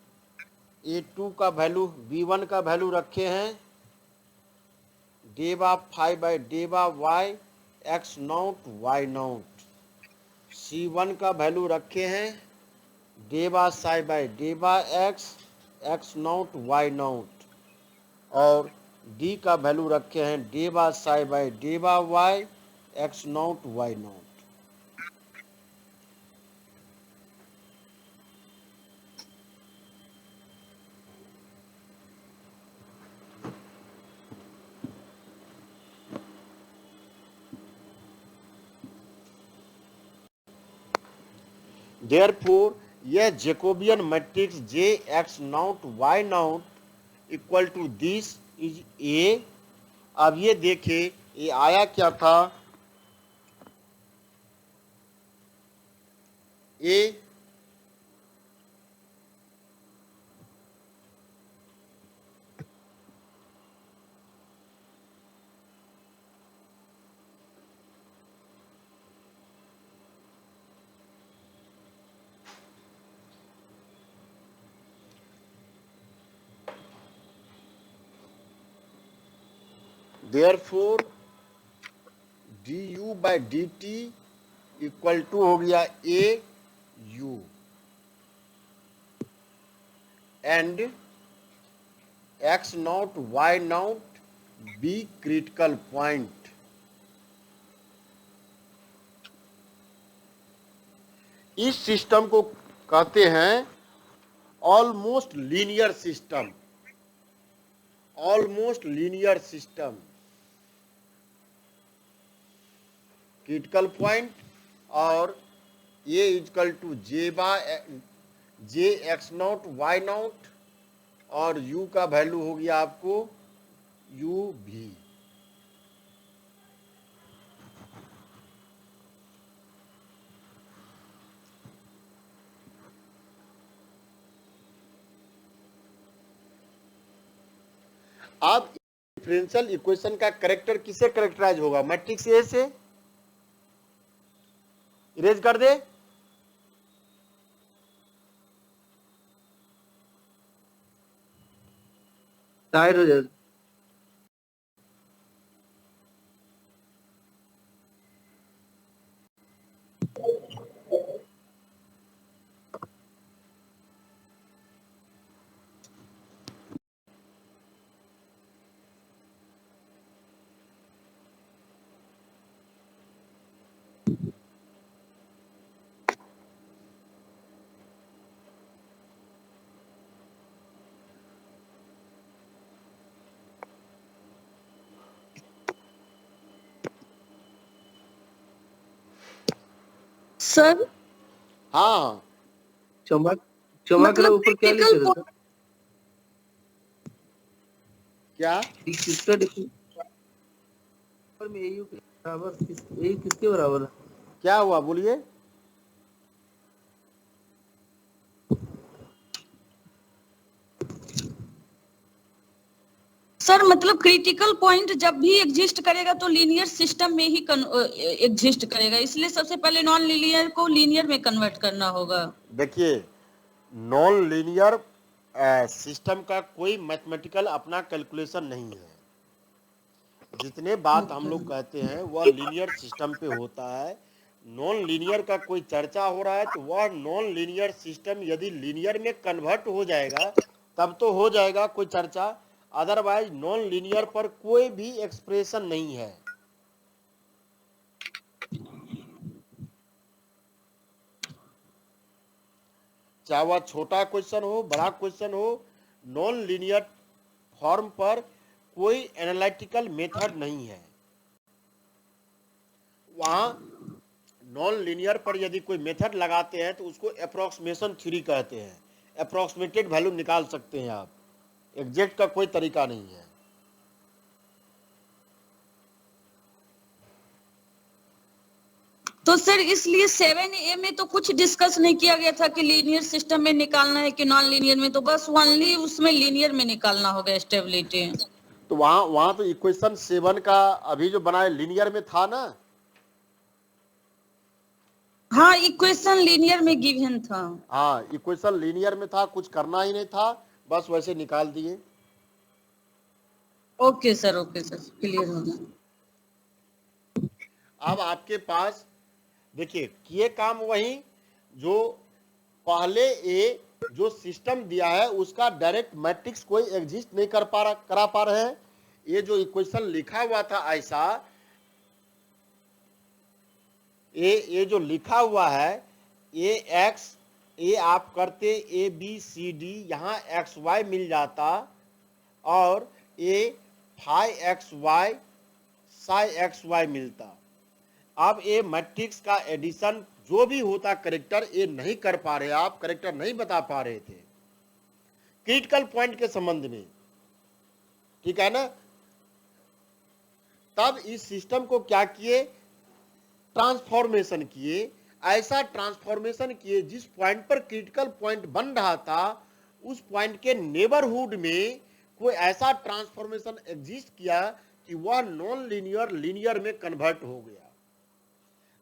a2 का वैल्यू b1 का वैल्यू रखे हैं del phi by del Y X not Y naught. c1 का value रखे हैं del psi by del X X not Y naught, और d का value रखे हैं del psi by del Y X not Y naught. Therefore, यह Jacobian matrix J X not Y naught equal to this is A. अब ये देखे ये आया क्या था, A Therefore, du by dt equal to हो गया A U, and X not Y naught B critical point. इस सिस्टम को कहते हैं almost linear system, almost linear system. Critical point और A equal to J X not Y naught, और u का value हो गया आपको u भी। अब डिफरेंशियल इक्वेशन का करेक्टर किससे करेक्टराइज होगा, मैट्रिक्स ए से। इरेज कर दे, टाइट हो जाए। सर हाँ चमक चमक रहा ऊपर क्या लिखे critical थे सर? क्या किसका ऊपर में AU के बराबर AU किसके बराबर है? क्या हुआ बोलिए। सर मतलब क्रिटिकल पॉइंट जब भी एग्जिस्ट करेगा तो लीनियर सिस्टम में ही एग्जिस्ट करेगा, इसलिए सबसे पहले नॉन लीनियर को लीनियर में कन्वर्ट करना होगा। देखिए नॉन लीनियर सिस्टम का कोई मैथमेटिकल अपना कैलकुलेशन नहीं है। जितने बात हम लोग कहते हैं वह लीनियर सिस्टम पे होता है। नॉन लीनियर का कोई चर्चा हो रहा है तो वह नॉन लीनियर सिस्टम यदि लीनियर में कन्वर्ट हो जाएगा तब तो हो जाएगा कोई चर्चा, अदरवाइज नॉन लीनियर पर कोई भी एक्सप्रेशन नहीं है। चाहे वह छोटा क्वेश्चन हो, बड़ा क्वेश्चन हो, नॉन लीनियर फॉर्म पर कोई एनालिटिकल मेथड नहीं है। वहां नॉन लीनियर पर यदि कोई मेथड लगाते हैं तो उसको अप्रोक्सीमेशन थ्योरी कहते हैं। अप्रोक्सीमेटेड वैल्यू निकाल सकते हैं आप, एग्जैक्ट का कोई तरीका नहीं है। तो सर इसलिए 7A में तो कुछ डिस्कस नहीं किया गया था कि लीनियर सिस्टम में निकालना है कि नॉन लीनियर में, तो बस ओनली उसमें लीनियर में निकालना होगा स्टेबिलिटी। तो वहां तो इक्वेशन 7 का अभी जो बनाए लीनियर में था ना। हाँ, इक्वेशन लीनियर में गिवन था। हाँ, इक्वेशन लीनियर में था, कुछ करना ही नहीं था, बस वैसे निकाल दिए। ओके सर, क्लियर हो गया। अब आपके पास देखिए किए काम वही जो पहले ए जो सिस्टम दिया है उसका डायरेक्ट मैट्रिक्स कोई एग्जिस्ट नहीं करा पा रहे हैं। ये जो इक्वेशन लिखा हुआ था ऐसा, ये जो लिखा हुआ है ये आप करते ए बी सी डी, यहाँ एक्स वाई मिल जाता और ये phi x y psi x y मिलता। अब ये मैट्रिक्स का एडिशन जो भी होता करेक्टर, ये नहीं कर पा रहे, आप करेक्टर नहीं बता पा रहे थे क्रिटिकल पॉइंट के संबंध में, ठीक है ना। तब इस सिस्टम को क्या किए, ट्रांसफॉर्मेशन किए। ऐसा ट्रांसफॉर्मेशन किए जिस पॉइंट पर क्रिटिकल पॉइंट बन रहा था उस पॉइंट के नेबरहुड में कोई ऐसा ट्रांसफॉर्मेशन एग्जिस्ट किया कि वह नॉन लीनियर लीनियर में कन्वर्ट हो गया।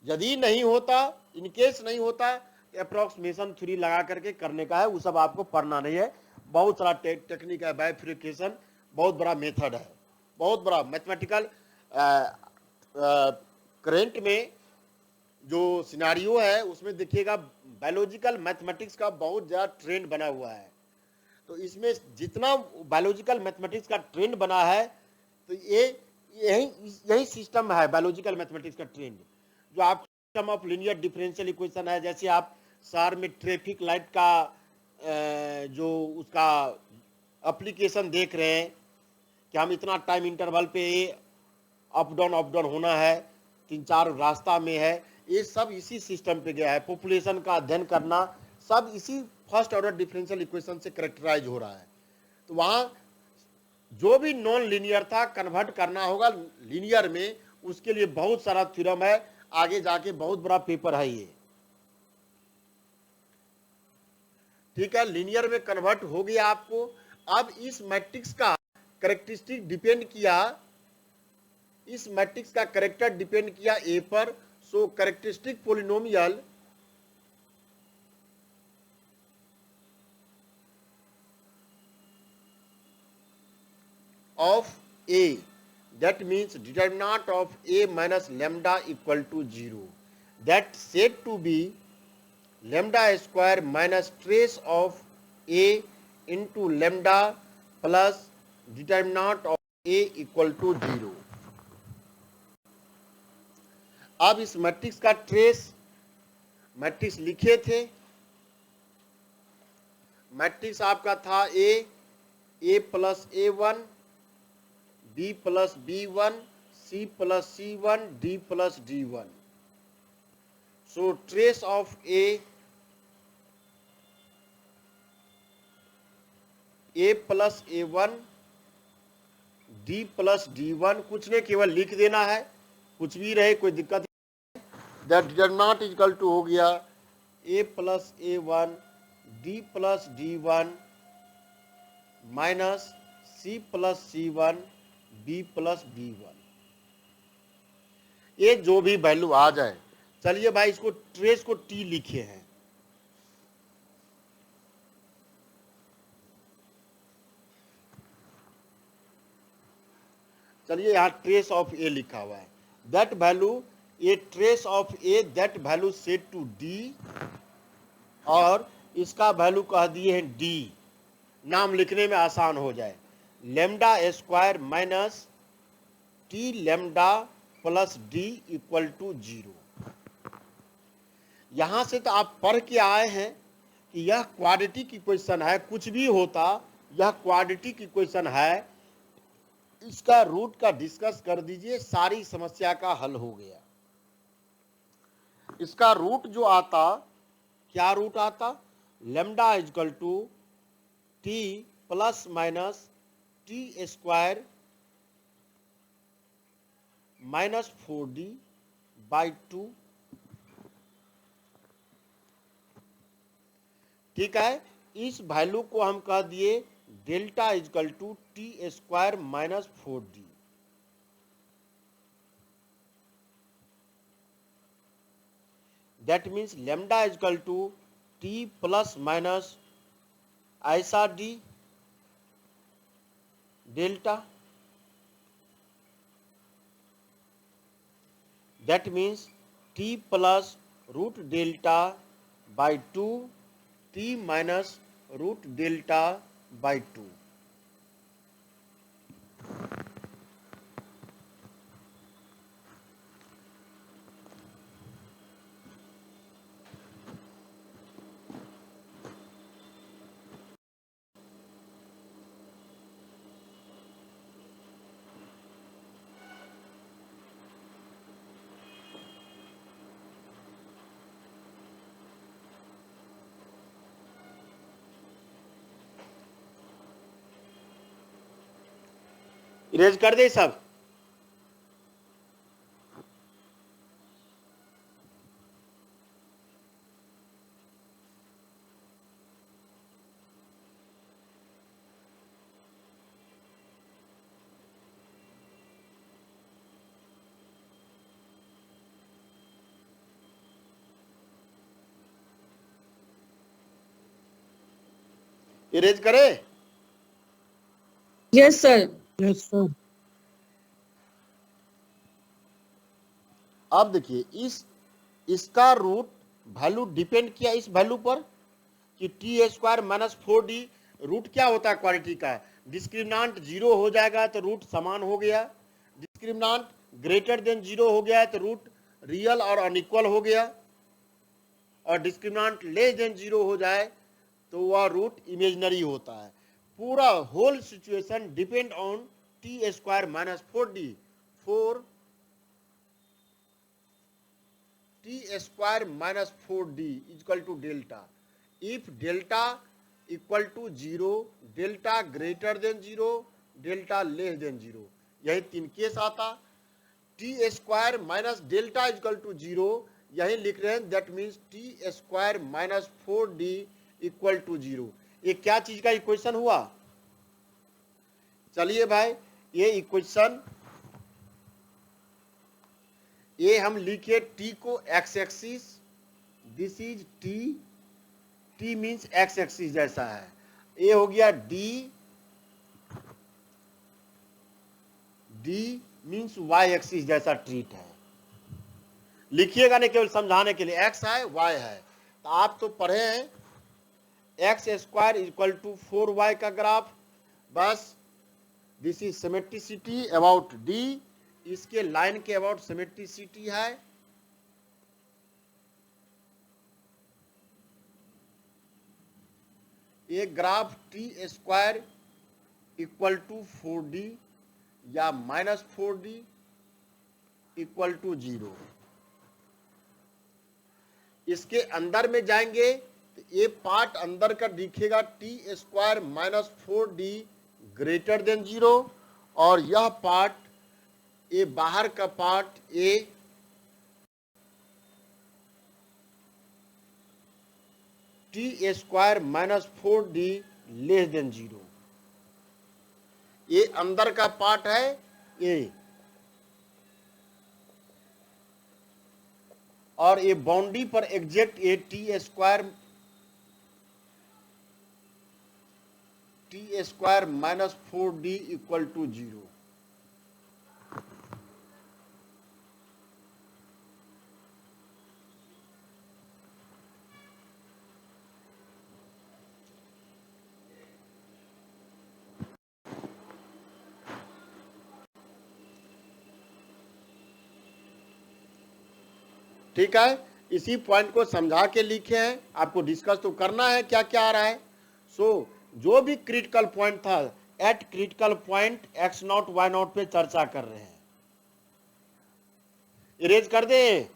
यदि नहीं होता, इनकेस नहीं होता, अप्रोक्सीमेशन थ्योरी लगा करके करने का है, वो सब आपको पढ़ना नहीं है। बहुत सारा टेक्निक है, बाइफिकेशन बहुत बड़ा मेथड है, बहुत बड़ा मैथमेटिकल करेंट में जो सिनारियो है उसमें देखिएगा बायोलॉजिकल मैथमेटिक्स का बहुत ज़्यादा ट्रेंड बना हुआ है। तो इसमें जितना बायोलॉजिकल मैथमेटिक्स का ट्रेंड बना है तो यही सिस्टम है बायोलॉजिकल मैथमेटिक्स का ट्रेंड। जो आप system of linear differential equation है, जैसे आप शहर में ट्रैफिक लाइट का जो उसका एप्लीकेशन देख रहे हैं कि हम इतना टाइम इंटरवल पे अप डाउन होना है, 3-4 रास्ता में है, ये सब इसी सिस्टम पे गया है। पॉपुलेशन का अध्ययन करना सब इसी फर्स्ट ऑर्डर डिफरेंशियल इक्वेशन से करेक्टराइज हो रहा है। तो वहाँ जो भी नॉन लीनियर था कन्वर्ट करना होगा लीनियर में, उसके लिए बहुत सारा थ्योरम है, आगे जाके बहुत बड़ा पेपर है ये, ठीक है। लीनियर में कन्वर्ट हो गया आपको। अब इस मैट्रिक्स का करेक्टरिस्टिक डिपेंड किया, इस मैट्रिक्स का करेक्टर डिपेंड किया ए पर। So characteristic polynomial of A, that means determinant of A minus lambda equal to 0, that said to be lambda square minus trace of A into lambda plus determinant of A equal to 0। अब इस matrix का trace matrix लिखे थे, matrix आपका था A plus A1, B plus B1, C plus C1, D plus D1। So trace of A plus A1, D plus D1, कुछ नहीं, केवल लिख देना है, कुछ भी रहे कोई दिक्कत नहीं। दैट डिटरमिनेंट इक्वल टू हो गया A plus A1, D plus D1 minus C plus C1, B plus B1। ये जो भी वैल्यू आ जाए, चलिए भाई इसको ट्रेस को T लिखे हैं। चलिए यहाँ ट्रेस ऑफ A लिखा हुआ है, that value a trace of A, that value set to D, और इसका वैल्यू कह दिए हैं D, नाम लिखने में आसान हो जाए, lambda square minus T lambda plus D equal to 0। यहां से तो आप पढ़ के आए हैं कि यह क्वाड्रेटिक इक्वेशन है, कुछ भी होता यह क्वाड्रेटिक इक्वेशन है, इसका रूट का डिस्कस कर दीजिए, सारी समस्या का हल हो गया। इसका रूट जो आता, क्या रूट आता, lambda equal to T plus minus T square minus 4d by 2। ठीक है, इस वैल्यू को हम कह दिए delta is equal to T square minus 4d। That means lambda equal to T plus minus ऐसा D delta. That means T plus root delta by 2 T minus root delta by 2। Erase कर दे सब। Erase करे। Yes sir. Yes sir. अब देखिए इसका root value depend किया इस वैल्यू पर कि T square minus 4d। Root क्या होता है क्वाड्रेटिक का, डिस्क्रिमिनांट 0 हो जाएगा तो रूट समान हो गया, डिस्क्रिमिनांट ग्रेटर देन 0 हो गया तो रूट रियल और अनइक्वल हो गया, और डिस्क्रिमिनांट लेस देन 0 हो जाए तो वह रूट इमेजिनरी होता है। पूरा whole situation depend on t square minus 4d। 4 t square minus 4d equal to delta. If delta equal to 0, delta greater than 0, delta less than 0, यही 3 केस आता। T square minus delta equal to 0 यही लिख रहे हैं, that means t square minus 4d equal to 0। ये क्या चीज का इक्वेशन हुआ? चलिए भाई, ये इक्वेशन ये हम लिखे t को x axis, this is t means x axis जैसा है। ये हो गया d मीन्स y एक्सिस जैसा ट्रीट है। लिखिएगा नहीं, केवल समझाने के लिए, x है y है। तो आप तो पढ़े हैं x square equal to 4y का ग्राफ, बस this is symmetricity about d, इसके लाइन के अबाउट सिमेट्रिसिटी है। एक graph t square equal to 4d या माइनस 4d इक्वल टू 0। इसके अंदर में जाएंगे तो ये पार्ट अंदर का दिखेगा T square minus 4d greater than 0, और यह पार्ट ये बाहर का part A t square minus 4d less than 0। ये अंदर का पार्ट है ए, और ये बाउंड्री पर exact a t square minus 4d equal to 0। ठीक है, इसी पॉइंट को समझा के लिखे हैं, आपको डिस्कस तो करना है क्या क्या आ रहा है। सो जो भी क्रिटिकल पॉइंट था, eight critical point x0 y0 पे चर्चा कर रहे हैं। इरेज कर दें?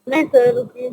नहीं सर, रुकिए।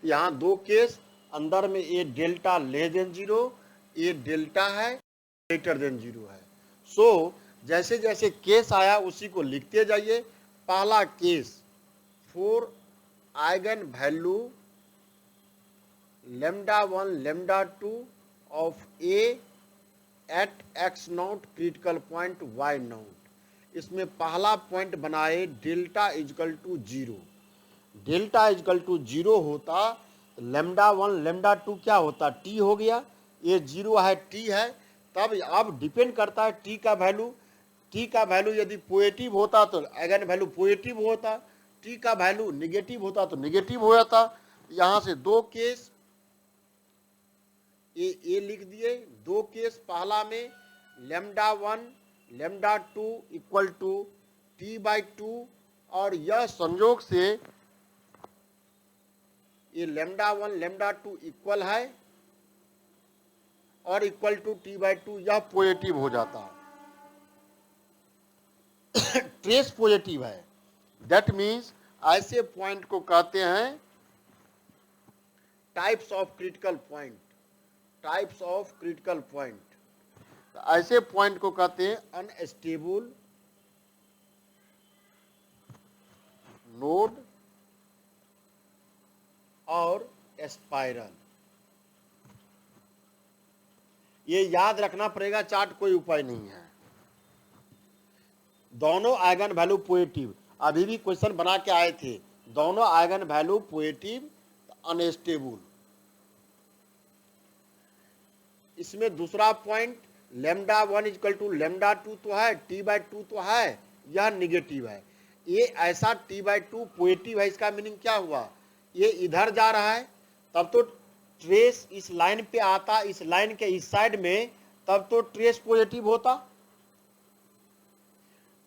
यहाँ दो केस अंदर में, ए डेल्टा लेस देन 0, ए डेल्टा है ग्रेटर देन 0 है। सो जैसे जैसे केस आया उसी को लिखते जाइए। पहला case, for eigen value λ1 λ2 of A at x0 critical point y0। इसमें पहला पॉइंट बनाए delta is equal to 0। Delta is equal to 0 होता तो λ1 λ2 क्या होता, t हो गया। ये 0 है, t है। तब अब डिपेंड करता है t का वैल्यू। t का वैल्यू यदि पॉजिटिव होता तो आइगन वैल्यू पॉजिटिव होता, t का वैल्यू निगेटिव होता तो निगेटिव हो जाता। यहाँ से दो केस ए लिख दिए। दो केस, पहला में λ1 λ2 इक्वल टू t/2, और यह संयोग से ये λ1 λ2 इक्वल है और इक्वल टू t/2, यह पॉजिटिव हो जाता है। ट्रेस पॉजिटिव है। दैट मीन्स ऐसे पॉइंट को कहते हैं types of critical point. Types of critical point, ऐसे पॉइंट को कहते हैं अनस्टेबल नोड और स्पाइरल। ये याद रखना पड़ेगा, चार्ट कोई उपाय नहीं है। दोनों आइगन वैल्यू पॉजिटिव, अभी भी क्वेश्चन बना के आए थे, दोनों आइगन वैल्यू पॉजिटिव अनस्टेबल। इसमें दूसरा पॉइंट λ1 इक्वल टू λ2 तो है, t/2 तो है, यह निगेटिव है। ये ऐसा t/2 पॉजिटिव है, इसका मीनिंग क्या हुआ, ये इधर जा रहा है, तब तो ट्रेस इस लाइन पे आता, इस लाइन के इस साइड में, तब तो ट्रेस पॉजिटिव होता।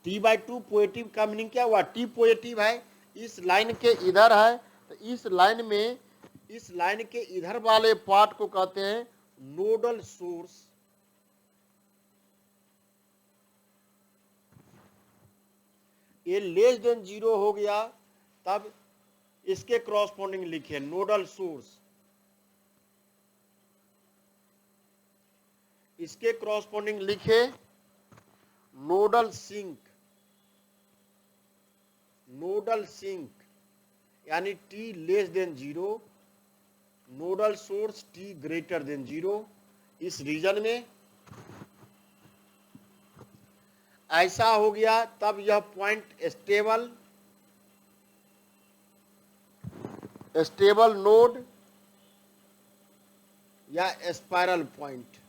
t/2 पॉजिटिव का मीनिंग क्या हुआ, t पॉजिटिव है, इस लाइन के इधर है, तो इस लाइन में, इस लाइन के इधर वाले पार्ट को कहते हैं नोडल सोर्स। ये लेस देन 0 हो गया, तब इसके क्रॉसपोंडिंग लिखिए नोडल सोर्स। इसके क्रॉसपोंडिंग लिखे नोडल सिंक। नोडल सिंक यानी t less than 0, nodal source t greater than 0, इस रीजन में ऐसा हो गया तब यह पॉइंट स्टेबल नोड या स्पाइरल पॉइंट।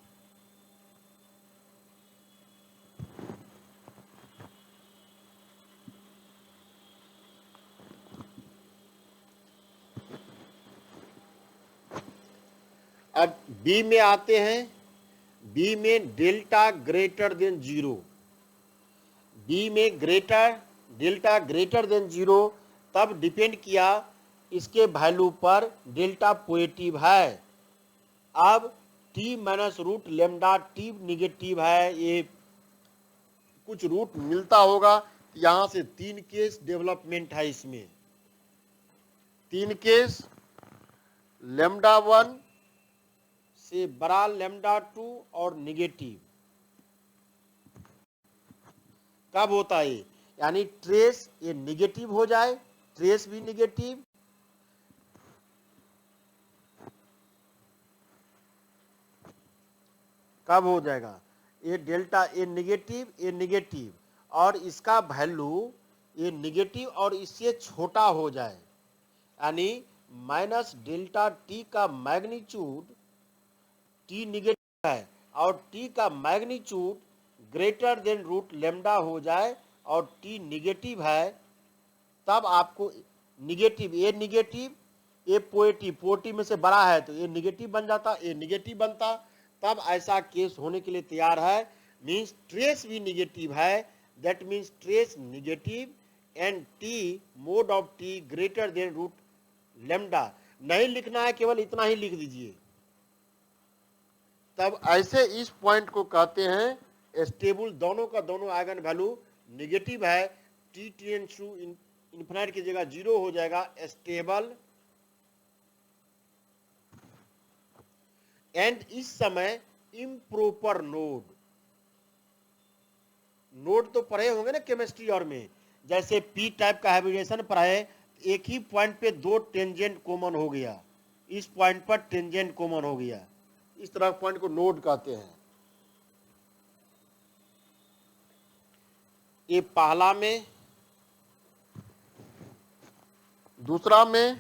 अब बी में आते हैं। बी में डेल्टा ग्रेटर देन 0, बी में डेल्टा ग्रेटर देन 0, तब डिपेंड किया इसके वैल्यू पर डेल्टा पॉजिटिव है। अब t minus root lambda t negative है, ये कुछ रूट मिलता होगा। यहां से 3 केस डेवलपमेंट है इसमें। 3 केस, लेमडा 1 से बड़ा लेमडा 2 और निगेटिव कब होता है, यानी ट्रेस ये निगेटिव हो जाए, ट्रेस भी निगेटिव, कब हो जाएगा, ये डेल्टा ए निगेटिव और इसका वैल्यू ये निगेटिव और इससे छोटा हो जाए, यानी माइनस डेल्टा टी का मैग्नीट्यूड, टी निगेटिव है और टी का magnitude greater than root lambda हो जाए और टी निगेटिव है, तब आपको निगेटिव ए पॉजिटिव में से बड़ा है तो ये निगेटिव बन जाता, ये निगेटिव बनता, तब ऐसा केस होने के लिए तैयार है। मीन्स ट्रेस भी निगेटिव है, that means trace negative and t mod of t greater than root lambda. नहीं लिखना है, केवल इतना ही लिख दीजिए। तब ऐसे इस पॉइंट को कहते हैं स्टेबल, दोनों का दोनों आइगन वैल्यू निगेटिव है, टी टेंड्स टू इन्फिनिटी की जगह 0 हो जाएगा, स्टेबल। एंड इस समय इम्प्रॉपर नोड तो पढ़े होंगे ना केमिस्ट्री और में, जैसे पी टाइप का हाइब्रिडेशन पढ़े, एक ही पॉइंट पे 2 टेंजेंट कॉमन हो गया, इस पॉइंट पर टेंजेंट कॉमन हो गया, इस तरह पॉइंट को नोड कहते हैं। ये पहला में, दूसरा में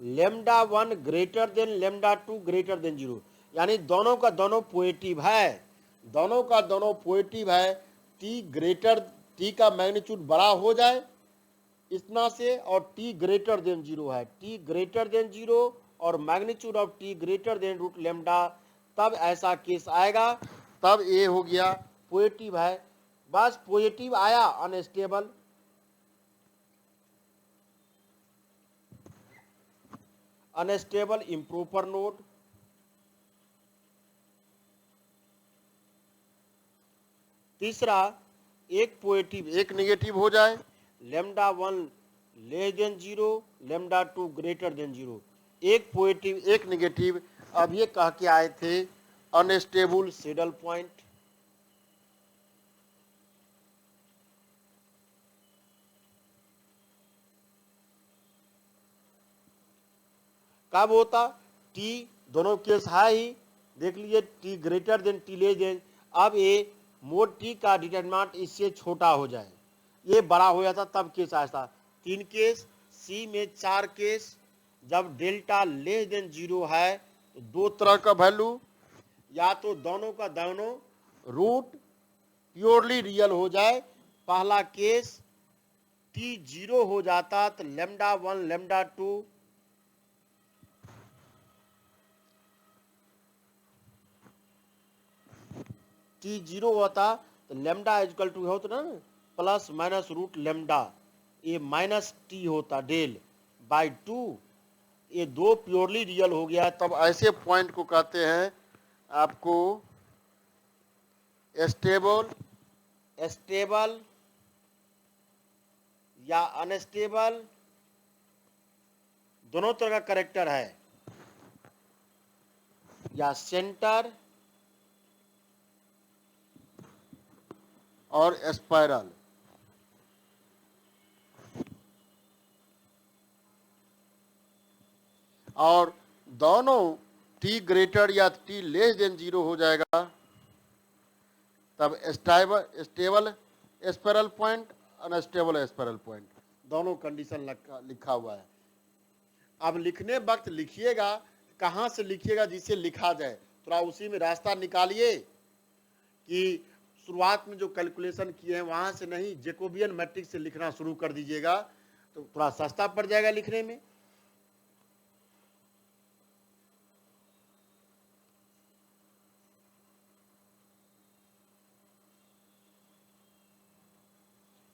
lambda 1 greater than lambda 2 greater than 0, यानी दोनों का दोनों पॉजिटिव है, दोनों का दोनों पॉजिटिव है, टी का मैग्नीट्यूड बड़ा हो जाए इतना से और t ग्रेटर देन 0 है, t ग्रेटर देन 0 और magnitude of t greater than root lambda, तब ऐसा केस आएगा, तब ये हो गया पॉजिटिव है। बस पॉजिटिव आया अनस्टेबल, इम्प्रॉपर नोड। तीसरा, एक पॉजिटिव एक निगेटिव हो जाए, lambda 1 less than 0, lambda 2 greater than 0, एक पॉजिटिव एक निगेटिव। अब ये कह के आए थे अनस्टेबल सैडल पॉइंट। कब होता, टी दोनों केस है ही, देख लीजिए T greater then T less then. अब ये मोड टी का डिटरमिनेंट इससे छोटा हो जाए, ये बड़ा हो जाता, तब केस आया। 3 केस, सी में 4 केस। जब डेल्टा लेस देन 0 है तो 2 तरह का वैल्यू, या तो दोनों का दोनों रूट प्योरली रियल हो जाए। पहला केस टी 0 हो जाता तो लेमडा 1 लेमडा 2 टी 0 होता तो लेमडा इक्वल टू होता ना प्लस माइनस रूट लेमडा, ये माइनस टी होता डेल बाय 2, ये 2 प्योरली रियल हो गया। तब ऐसे पॉइंट को कहते हैं आपको स्टेबल या अनस्टेबल, दोनों तरह का करेक्टर है, या सेंटर और स्पाइरल। और दोनों t ग्रेटर या t लेस देन 0 हो जाएगा, तब stable spiral point, unstable spiral point, दोनों कंडीशन लिखा हुआ है। अब लिखने वक्त लिखिएगा, कहाँ से लिखिएगा जिससे लिखा जाए, थोड़ा उसी में रास्ता निकालिए कि शुरुआत में जो कैलकुलेशन किए हैं वहां से नहीं, जैकोबियन मैट्रिक्स से लिखना शुरू कर दीजिएगा तो थोड़ा सस्ता पड़ जाएगा लिखने में।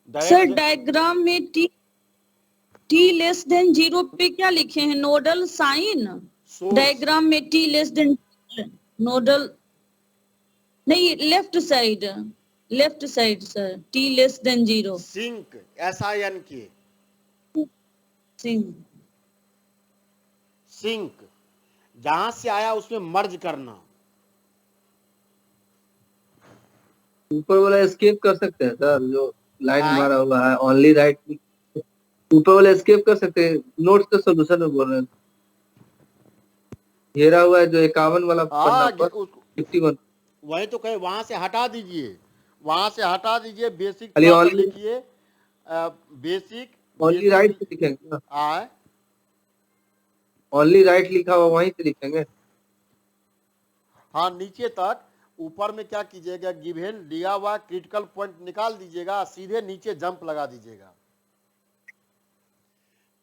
सर डायग्राम में टी लेस देन 0 पे क्या लिखे हैं? Nodal sign. डायग्राम में टी लेस देन नोडल नहीं, left side sir, t less than 0। Sink, SINK, sink, जहां से आया उसमें मर्ज करना। ऊपर वाला एस्केप कर सकते हैं सर, जो लाइन हाँ। मारा हुआ है ओनली राइट, ऊपर वाला एस्केप कर सकते हैं। नोट्स का सोल्यूशन में बोल रहे हैं, घेरा हुआ है जो 51 वाला पन्ना पर 51, वही तो कहे, वहां से हटा दीजिए, वहां से हटा दीजिए, बेसिक खाली only- लिखिए, बेसिक ओनली राइट से लिखेंगे ना, आए, ओनली राइट लिखा हुआ वहीं से लिखेंगे। हाँ नीचे तक। ऊपर में क्या कीजिएगा, गिवन दिया हुआ क्रिटिकल पॉइंट निकाल दीजिएगा, सीधे नीचे जंप लगा दीजिएगा।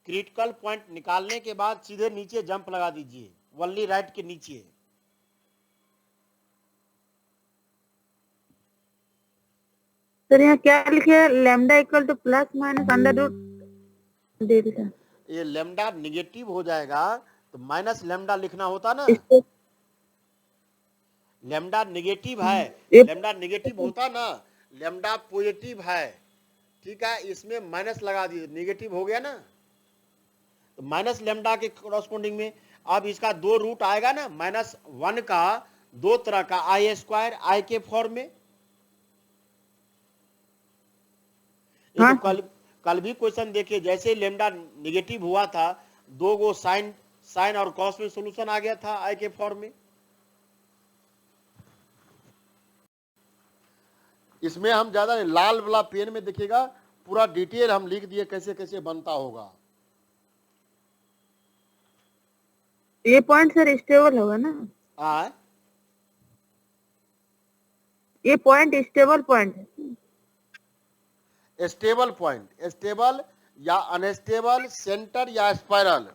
क्रिटिकल पॉइंट निकालने के बाद सीधे नीचे जंप लगा दीजिए, ओनली राइट के नीचे। सर यहाँ क्या लिखे है? Lambda equal to plus minus under root delta. ये लैम्डा निगेटिव हो जाएगा तो माइनस लैम्डा लिखना होता ना, लैम्डा निगेटिव है, लैम्डा निगेटिव होता ना, लैम्डा पॉजिटिव है, ठीक है, इसमें माइनस लगा दीजिए, निगेटिव हो गया ना, तो माइनस लैम्डा के कॉरस्पॉन्डिंग में अब इसका 2 रूट आएगा ना, -1 का 2 तरह का, I² I के फॉर्म में। हाँ। तो कल भी क्वेश्चन देखिए, जैसे लैम्डा निगेटिव हुआ था, 2 गो साइन और कॉस में सॉल्यूशन आ गया था I के फॉर्म में। इसमें हम ज्यादा लाल वाला पेन में देखिएगा, पूरा डिटेल हम लिख दिए कैसे कैसे बनता होगा। ये पॉइंट सर स्टेबल होगा ना? आए, ये पॉइंट स्टेबल पॉइंट है। स्टेबल पॉइंट, स्टेबल या अनस्टेबल, सेंटर या स्पाइरल,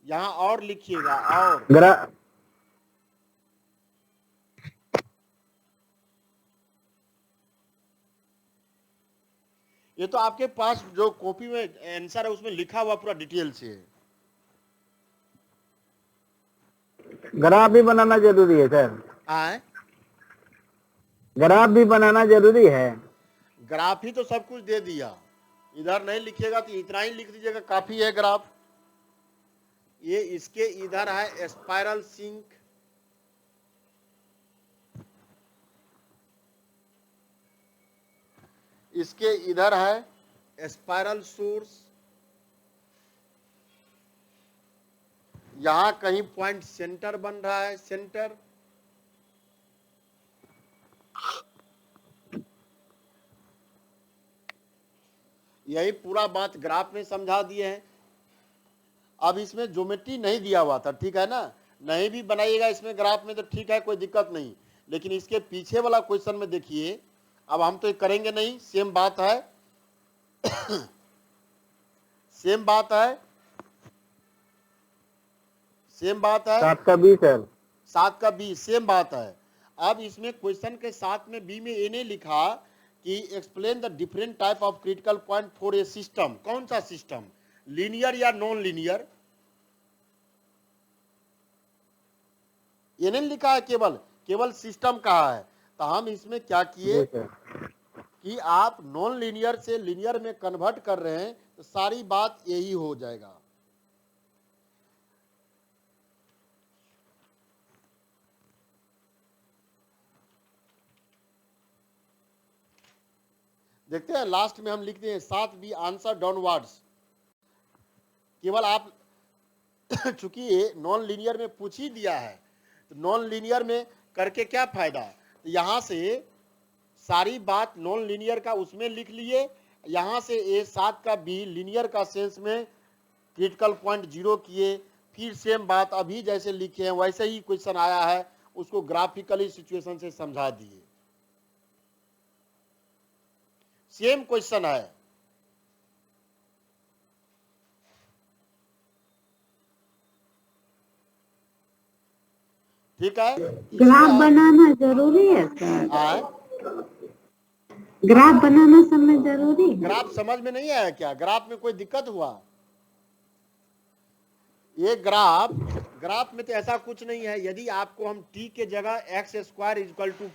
यहां और लिखिएगा। और ये तो आपके पास जो कॉपी में आंसर है उसमें लिखा हुआ पूरा डिटेल से है। ग्राफ भी बनाना जरूरी है सर? आए, ग्राफ भी बनाना जरूरी है? ग्राफ ही तो सब कुछ दे दिया, इधर नहीं लिखिएगा तो इतना ही लिख दीजिएगा, काफी है ग्राफ। ये इसके इधर है स्पाइरल सिंक, इसके इधर है स्पाइरल सोर्स, यहां कहीं पॉइंट सेंटर बन रहा है, सेंटर। यही पूरा बात ग्राफ में समझा दिए हैं। अब इसमें ज्योमेट्री नहीं दिया हुआ था, ठीक है ना, नहीं भी बनाइएगा इसमें ग्राफ में तो ठीक है, कोई दिक्कत नहीं, लेकिन इसके पीछे वाला क्वेश्चन में देखिए, अब हम तो करेंगे नहीं, सेम बात है सेम बात है, सेम बात है, 7 का 20 सर, 7 का 20 सेम बात है। अब इसमें क्वेश्चन के साथ में बी में ये नहीं लिखा कि explain the different type of critical point for a system. कौन सा सिस्टम, लीनियर या नॉन लीनियर, ये नहीं लिखा है, केवल सिस्टम कहा है। तो हम इसमें क्या किए कि आप नॉन लीनियर से लीनियर में कन्वर्ट कर रहे हैं, तो सारी बात यही हो जाएगा। देखते हैं लास्ट में हम लिखते हैं 7B आंसर डाउनवर्ड्स। केवल आप चूंकि नॉन लीनियर में पूछ ही दिया है, तो नॉन लीनियर में करके क्या फायदा। तो यहां से सारी बात नॉन लीनियर का उसमें लिख लिए, यहां से A7 का B लीनियर का सेंस में क्रिटिकल पॉइंट 0 किए, फिर सेम बात अभी जैसे लिखे हैं वैसे ही क्वेश्चन आया है, उसको ग्राफिकली सिचुएशन से समझा दिए। सेम क्वेश्चन है। ठीक है, ग्राफ बनाना जरूरी है सर? आए ग्राफ बनाना समय जरूरी है? ग्राफ समझ में नहीं आया क्या? ग्राफ में कोई दिक्कत हुआ? ये ग्राफ में तो ऐसा कुछ नहीं है। यदि आपको हम t के जगह x² =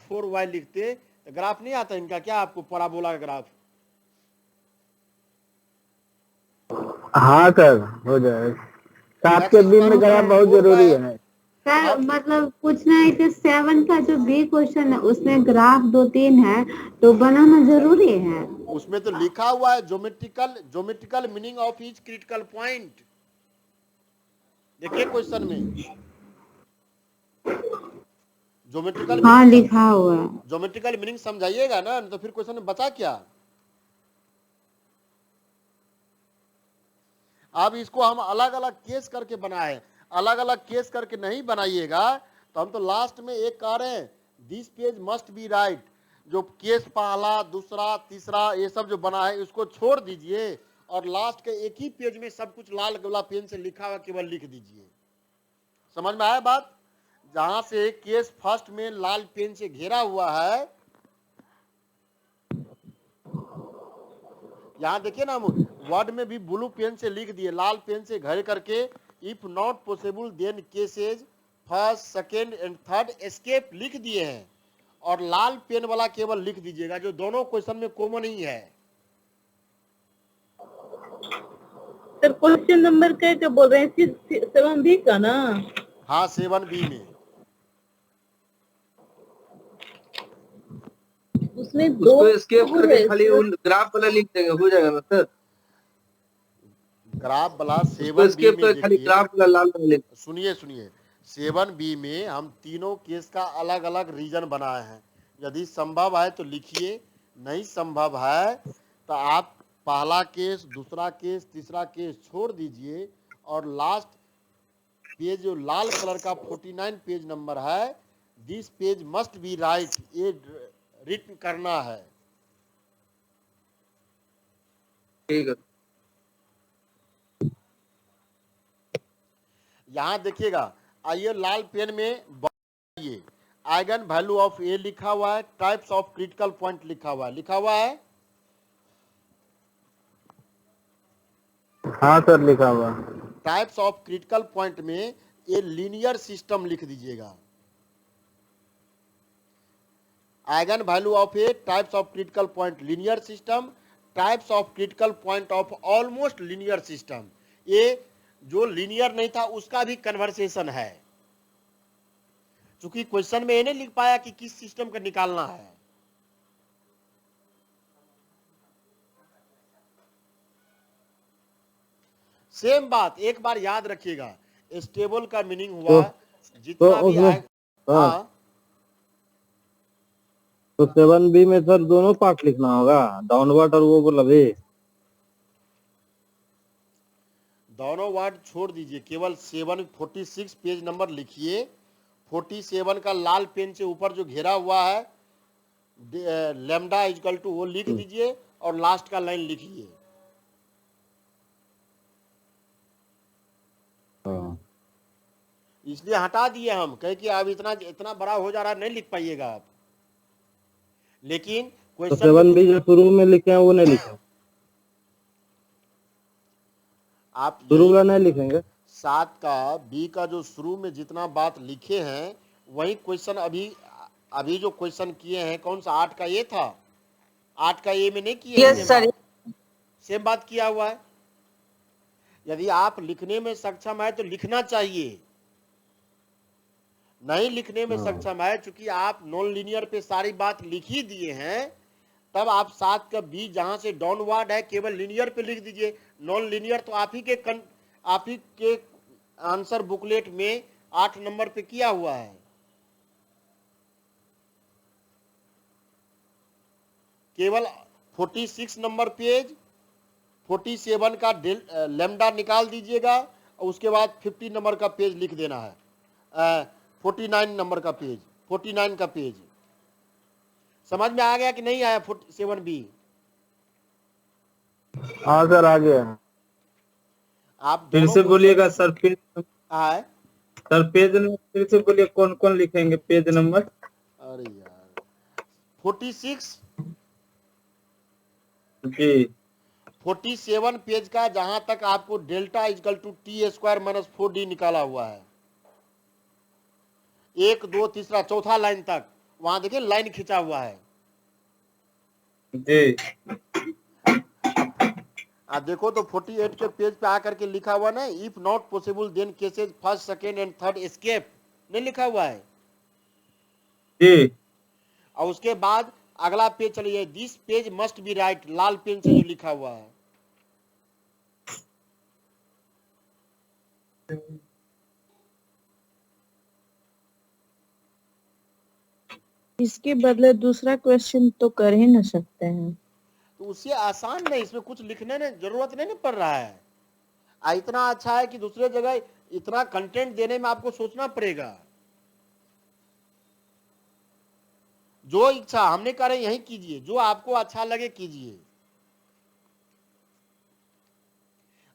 4y लिखते तो ग्राफ नहीं आता इनका क्या? आपको पैराबोला का ग्राफ? हाँ सर हो जाएगा। सात के दिन में ग्राफ बहुत जरूरी है। सर मतलब पूछना है कि 7 का जो बी क्वेश्चन है उसमें ग्राफ 2-3 है तो बनाना जरूरी है? उसमें तो लिखा हुआ है geometrical meaning of each critical point. देखिए क्वेश्चन में ज्योमेट्रिकल, हाँ लिखा हुआ है। ज्योमेट्रिकल मीनिंग समझाइएगा ना, तो फिर क्वेश्चन में बचा क्या? अब इसको हम अलग अलग केस करके बनाए, अलग अलग केस करके नहीं बनाइएगा तो हम तो लास्ट में एक कह रहे हैं this page must be right. जो केस पहला दूसरा तीसरा ये सब जो बना है उसको छोड़ दीजिए और लास्ट के एक ही पेज में सब कुछ लाल गोला पेन से लिखा हुआ केवल लिख दीजिए। समझ में आया बात? जहां से केस फर्स्ट में लाल पेन से घेरा हुआ है, यहां देखिए ना, हम वर्ड में भी ब्लू पेन से लिख दिए, लाल पेन से घेर करके if not possible then cases first second and third escape लिख दिए हैं। और लाल पेन वाला केवल लिख दीजिएगा जो दोनों क्वेश्चन में कॉमन ही है। सर क्वेश्चन नंबर क्या बोल रहे हैं? 7B का ना? हाँ 7B में उसमें उसको दो एस्केप करके खाली ग्राफ वाला लिख देंगे, हो जाएगा ना सर? ग्राफ वाला उसको 7B एस्केप में करके खाली देखिए, ग्राफ वाला लाल वाला लिख। सुनिए 7B में हम तीनों केस का अलग अलग रीजन बनाए हैं। यदि संभव है तो लिखिए, नहीं संभव है तो आप पहला केस दूसरा केस तीसरा केस छोड़ दीजिए और लास्ट पेज जो लाल कलर का 49 पेज नंबर है, this page must be right, ये रिटन करना है। ठीक है। यहां देखिएगा, आइए लाल पेन में ये आइगन वैल्यू ऑफ ए लिखा हुआ है, टाइप्स ऑफ क्रिटिकल पॉइंट लिखा हुआ है। हाँ सर लिखा हुआ। टाइप्स ऑफ क्रिटिकल पॉइंट में ये लीनियर सिस्टम लिख दीजिएगा। Eigen value of A, types of critical point linear system, types of critical point of almost linear system. ये जो लीनियर नहीं था उसका भी कन्वर्सेशन है, चूंकि क्वेश्चन में ये नहीं लिख पाया कि किस सिस्टम का निकालना है। सेम बात एक बार याद रखिएगा, स्टेबल का मीनिंग हुआ जितना भी उसमें- हाँ तो 7B में सर दोनों पार्ट लिखना होगा, डाउनवर्ड और वो बोला भी। दोनों वर्ड छोड़ दीजिए, केवल 746 पेज नंबर लिखिए। 47 का लाल पेन से ऊपर जो घेरा हुआ है लैम्डा इक्वल टू वो लिख दीजिए और लास्ट का लाइन लिखिए। इसलिए हटा दिए हम, कहे कि अब इतना बड़ा हो जा रहा है, नहीं लिख पाइएगा आप। लेकिन तो क्वेश्चन 7B जो शुरू में लिखे हैं वो नहीं लिखे, आप शुरू वाला नहीं लिखेंगे। 7 का बी का जो शुरू में जितना बात लिखे हैं वही क्वेश्चन अभी जो क्वेश्चन किए हैं, कौन सा 8 का ये था, 8 का ये में नहीं किए हैं? Yes sir. सेम बात किया हुआ है। यदि आप लिखने में सक्षम है तो लिखना चाहिए, नहीं लिखने में सक्षम है, चूंकि आप नॉन लीनियर पे सारी बात लिख ही दिए हैं, तब आप 7 का बी जहां से डाउनवर्ड है केवल लिनियर पे लिख दीजिए, नॉन लिनियर तो आप ही के आंसर बुकलेट में 8 नंबर पे किया हुआ है। केवल 46 नंबर पेज 47 का लैम्डा निकाल दीजिएगा और उसके बाद 50 नंबर का पेज लिख देना है, 49 नंबर का पेज, 49 का पेज। समझ में आ गया कि नहीं आया 47B? हाँ सर आ गया। आप फिर दोनों से को बोलिएगा सर, फिर आए। सर पेज नंबर फिर से बोलिए, कौन कौन लिखेंगे पेज नंबर? अरे यार 46 जी 47 पेज का जहां तक आपको delta is equal to T square minus 4D निकाला हुआ है, 1 2 तीसरा चौथा लाइन तक, वहां देखिए लाइन खिंचा हुआ है। जी आप देखो तो 48 के पेज पे आकर के लिखा हुआ ना, if not possible then cases first second and third escape, नहीं लिखा हुआ है। जी और उसके बाद अगला पेज चलिए, this page must be right, लाल पेन से जो लिखा हुआ है। इसके बदले दूसरा क्वेश्चन तो कर ही ना सकते हैं। तो उससे आसान नहीं, इसमें कुछ लिखने ने जरूरत नहीं पड़ रहा है। इतना अच्छा है कि दूसरे जगह इतना कंटेंट देने में आपको सोचना पड़ेगा। जो इच्छा हमने कहा यही कीजिए, जो आपको अच्छा लगे कीजिए।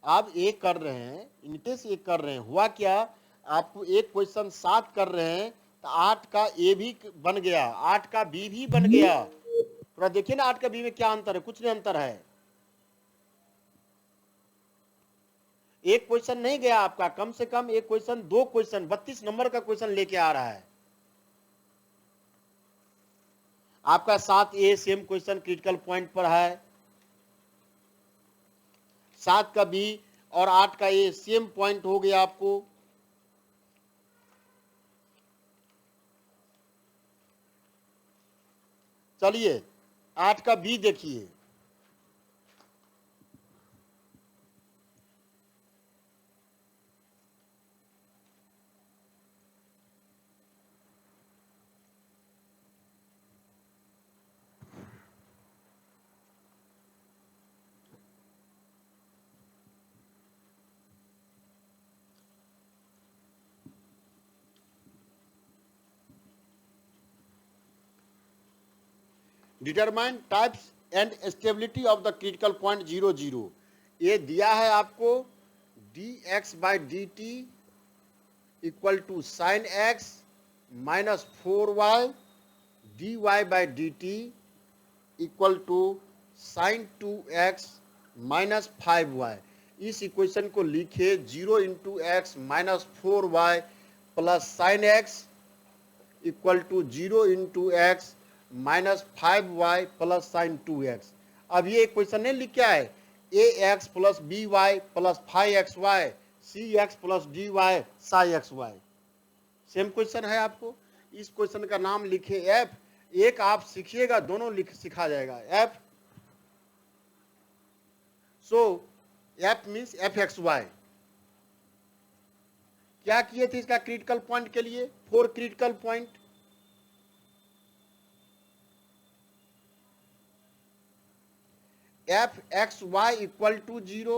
आप एक कर रहे हैं, इनके से एक कर रहे हैं, हुआ क्या, आपको एक क्वेश्चन 7 कर रहे हैं तो 8 का ए भी बन गया, 8 का बी भी बन गया। थोड़ा देखिए ना 8 का बी में क्या अंतर है, कुछ नहीं अंतर है। एक क्वेश्चन नहीं गया आपका, कम से कम एक क्वेश्चन, 2 क्वेश्चन 32 नंबर का क्वेश्चन लेके आ रहा है आपका। 7A same question critical point पर है, 7 का बी और 8 का ए सेम पॉइंट हो गया आपको। चलिए 8 का बी देखिए, determine types and stability of the critical point 0 0। ये दिया है आपको dx/dt equal to sine x minus 4y, dy/dt equal to sine 2x minus 5y। इस इक्वेशन को लिखे 0 into x minus 4y plus sine x equal to 0 into x minus 5y plus sine 2x। अब ये question नहीं लिख के आए, ax plus by plus 5xy cx plus dy Sai xy, same question है आपको। इस क्वेश्चन का नाम लिखे f। एक आप सीखिएगा, दोनों सिखा जाएगा f। सो f मीन्स fxy। क्या किए थे इसका क्रिटिकल पॉइंट के लिए, 4 critical point. fxy equal to 0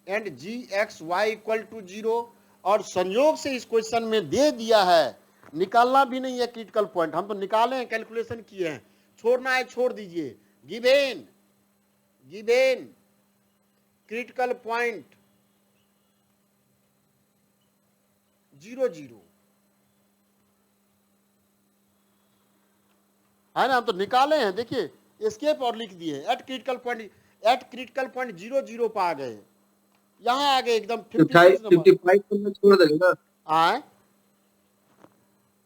and gxy equal to 0। और संयोग से इस क्वेश्चन में दे दिया है, निकालना भी नहीं है क्रिटिकल पॉइंट, हम तो निकाले हैं, कैलकुलेशन किए हैं, छोड़ना है छोड़ दीजिए। गिवेन क्रिटिकल पॉइंट 0 0 है ना, हम तो निकाले हैं। देखिए एस्केप और लिख दिए एट क्रिटिकल पॉइंट 0 0 पर आ गए, यहाँ आ गए एकदम 55 पन्ना छोड़ देंगे ना, आए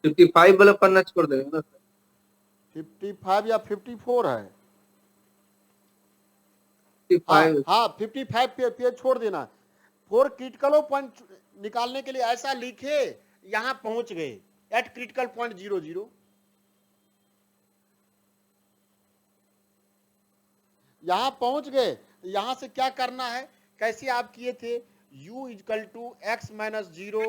55 वाला पन्ना छोड़ देंगे ना। 55 या 54 है, 55 हाँ 55 पे छोड़ देना। 4 क्रिटिकल पॉइंट निकालने के लिए ऐसा लिखे, यहाँ पहुंच गए एट क्रिटिकल पॉइंट 0 0। यहां पहुंच गए, यहां से क्या करना है, कैसे आप किए थे, u is equal to x minus zero,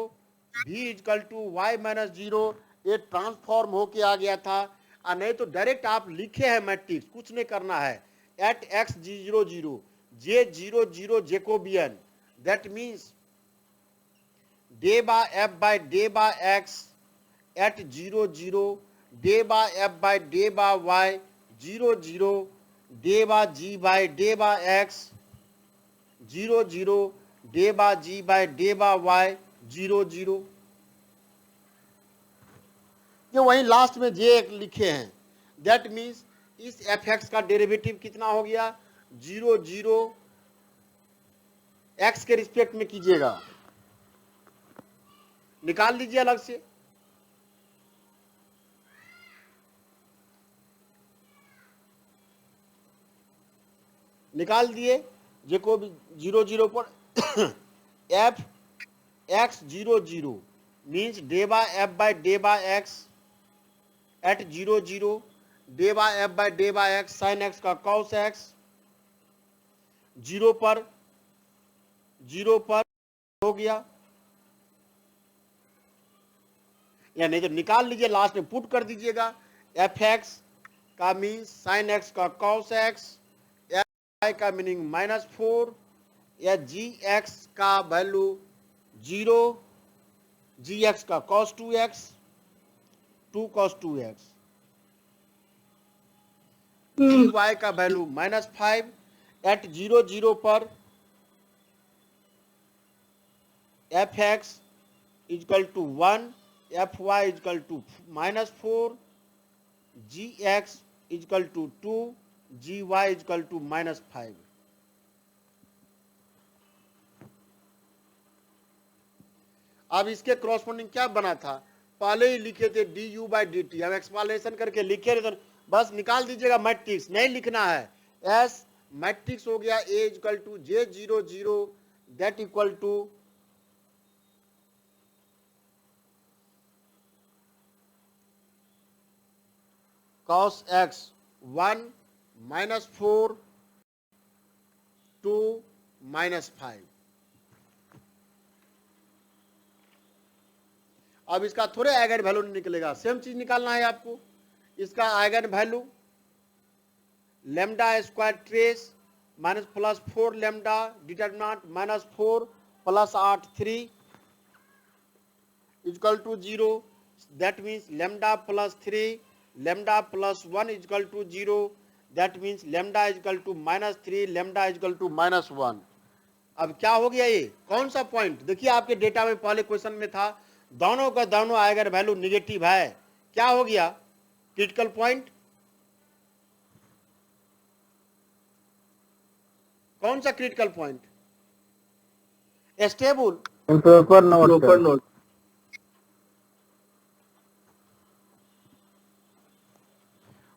v is equal to y minus zero, ये ट्रांसफॉर्म होके आ गया था। और नहीं तो डायरेक्ट आप लिखे हैं मैट्रिक्स, कुछ नहीं करना है, at x zero zero J zero zero Jacobian, that means d by F by day by x at zero zero, d by F by day by y zero zero, d by ji by day by x zero zero, d by ji by day by y zero zero. ये वही last में J एक लिखे हैं, that means इस f x का derivative कितना हो गया, जीरो जीरो, एक्स के रिस्पेक्ट में कीजिएगा, निकाल लीजिए अलग से। निकाल दिए, जेको जीरो जीरो पर f x zero zero means d by F by day by x at zero zero, d by F by day by x sine x का कॉस एक्स, जीरो पर हो गया, या नहीं तो निकाल लीजिए, लास्ट में पुट कर दीजिएगा, एफ एक्स का मीन साइन एक्स का कॉस एक्स, एफ का मीनिंग -4, या जी एक्स का वैल्यू 0, जी एक्स का cos 2x, 2 cos 2x, g y का वैल्यू -5, एट जीरो जीरो पर f x is equal to 1, f y is equal to -4, g x is equal to 2, g y is equal to -5। अब इसके corresponding क्या बना था, पहले ही लिखे थे D you by D T, हम एक्सप्लेनेशन करके लिखे नहीं तो बस निकाल दीजिएगा मैट्रिक्स, नहीं लिखना है, एस मैट्रिक्स हो गया A equal to J zero zero that equal to cos x 1 -4 2 -5। अब इसका थोड़े आइगन वैल्यू नहीं निकलेगा, सेम चीज निकालना है आपको। इसका eigen value lambda square trace -+4 lambda determinant -4 + 8 3 equal to 0, that means lambda +3 lambda +1 equal to 0, that means lambda equal to -3 lambda equal to -1। अब क्या हो गया, ये कौन सा पॉइंट, देखिए आपके डेटा में पहले क्वेश्चन में था दोनों का दोनों आइगन वैल्यू निगेटिव है, क्या हो गया क्रिटिकल पॉइंट, कौन सा critical point, stable improper note.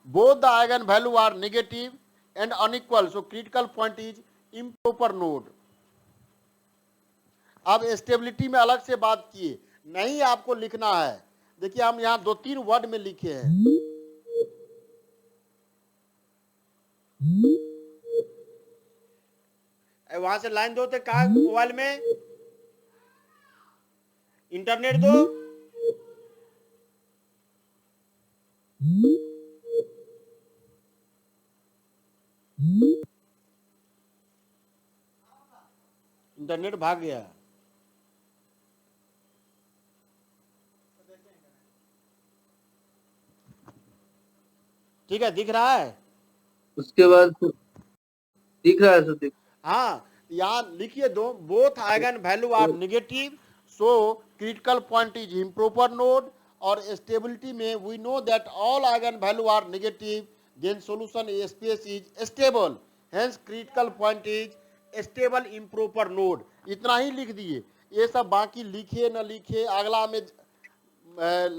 both the eigen value are negative and unequal, so critical point is improper node। अब स्टेबिलिटी में अलग से बात किए, नहीं आपको लिखना है, देखिए हम यहाँ 2-3 वर्ड में लिखे हैं, वहां से लाइन दो तो कहा मोबाइल में इंटरनेट दो, इंटरनेट भाग गया। ठीक है, दिख रहा है, उसके बाद दिख रहा है सर, दिख हाँ यहाँ लिखिए दो, both eigen value are negative, so critical point is improper node, और स्टेबिलिटी में we know that all eigen value are negative, then solution space is stable, hence critical point is stable improper node. इतना ही लिख दिए, ये सब बाकी लिखे न लिखे अगला में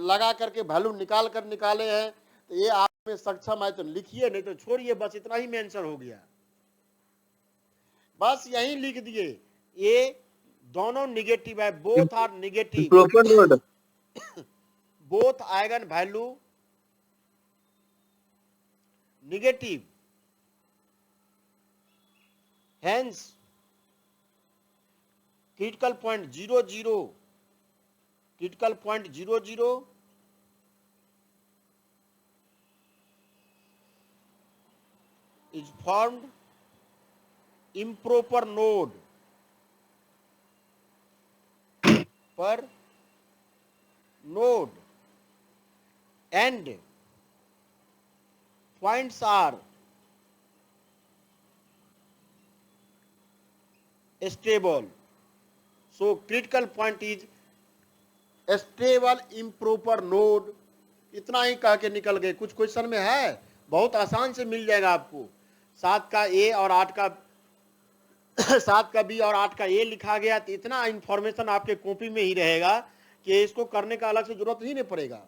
लगा करके वैल्यू निकाल कर निकाले हैं, तो ये आप में सक्षम है तो लिखिए, नहीं तो छोड़िए, बस इतना ही में आंसर हो गया, बस यही लिख दिए, ये दोनों निगेटिव है, both are negative, improper node, both eigen value negative Hence, critical point 00, critical point 00 is formed improper node per node and points are stable. So critical point is stable improper node. इतना ही कह के निकल गए। कुछ question में है, बहुत आसान से मिल जाएगा आपको। 7 का ए और 8 का 7 का बी और 8 का ए लिखा गया, तो इतना इंफॉर्मेशन आपके कॉपी में ही रहेगा कि इसको करने का अलग से जरूरत ही नहीं पड़ेगा।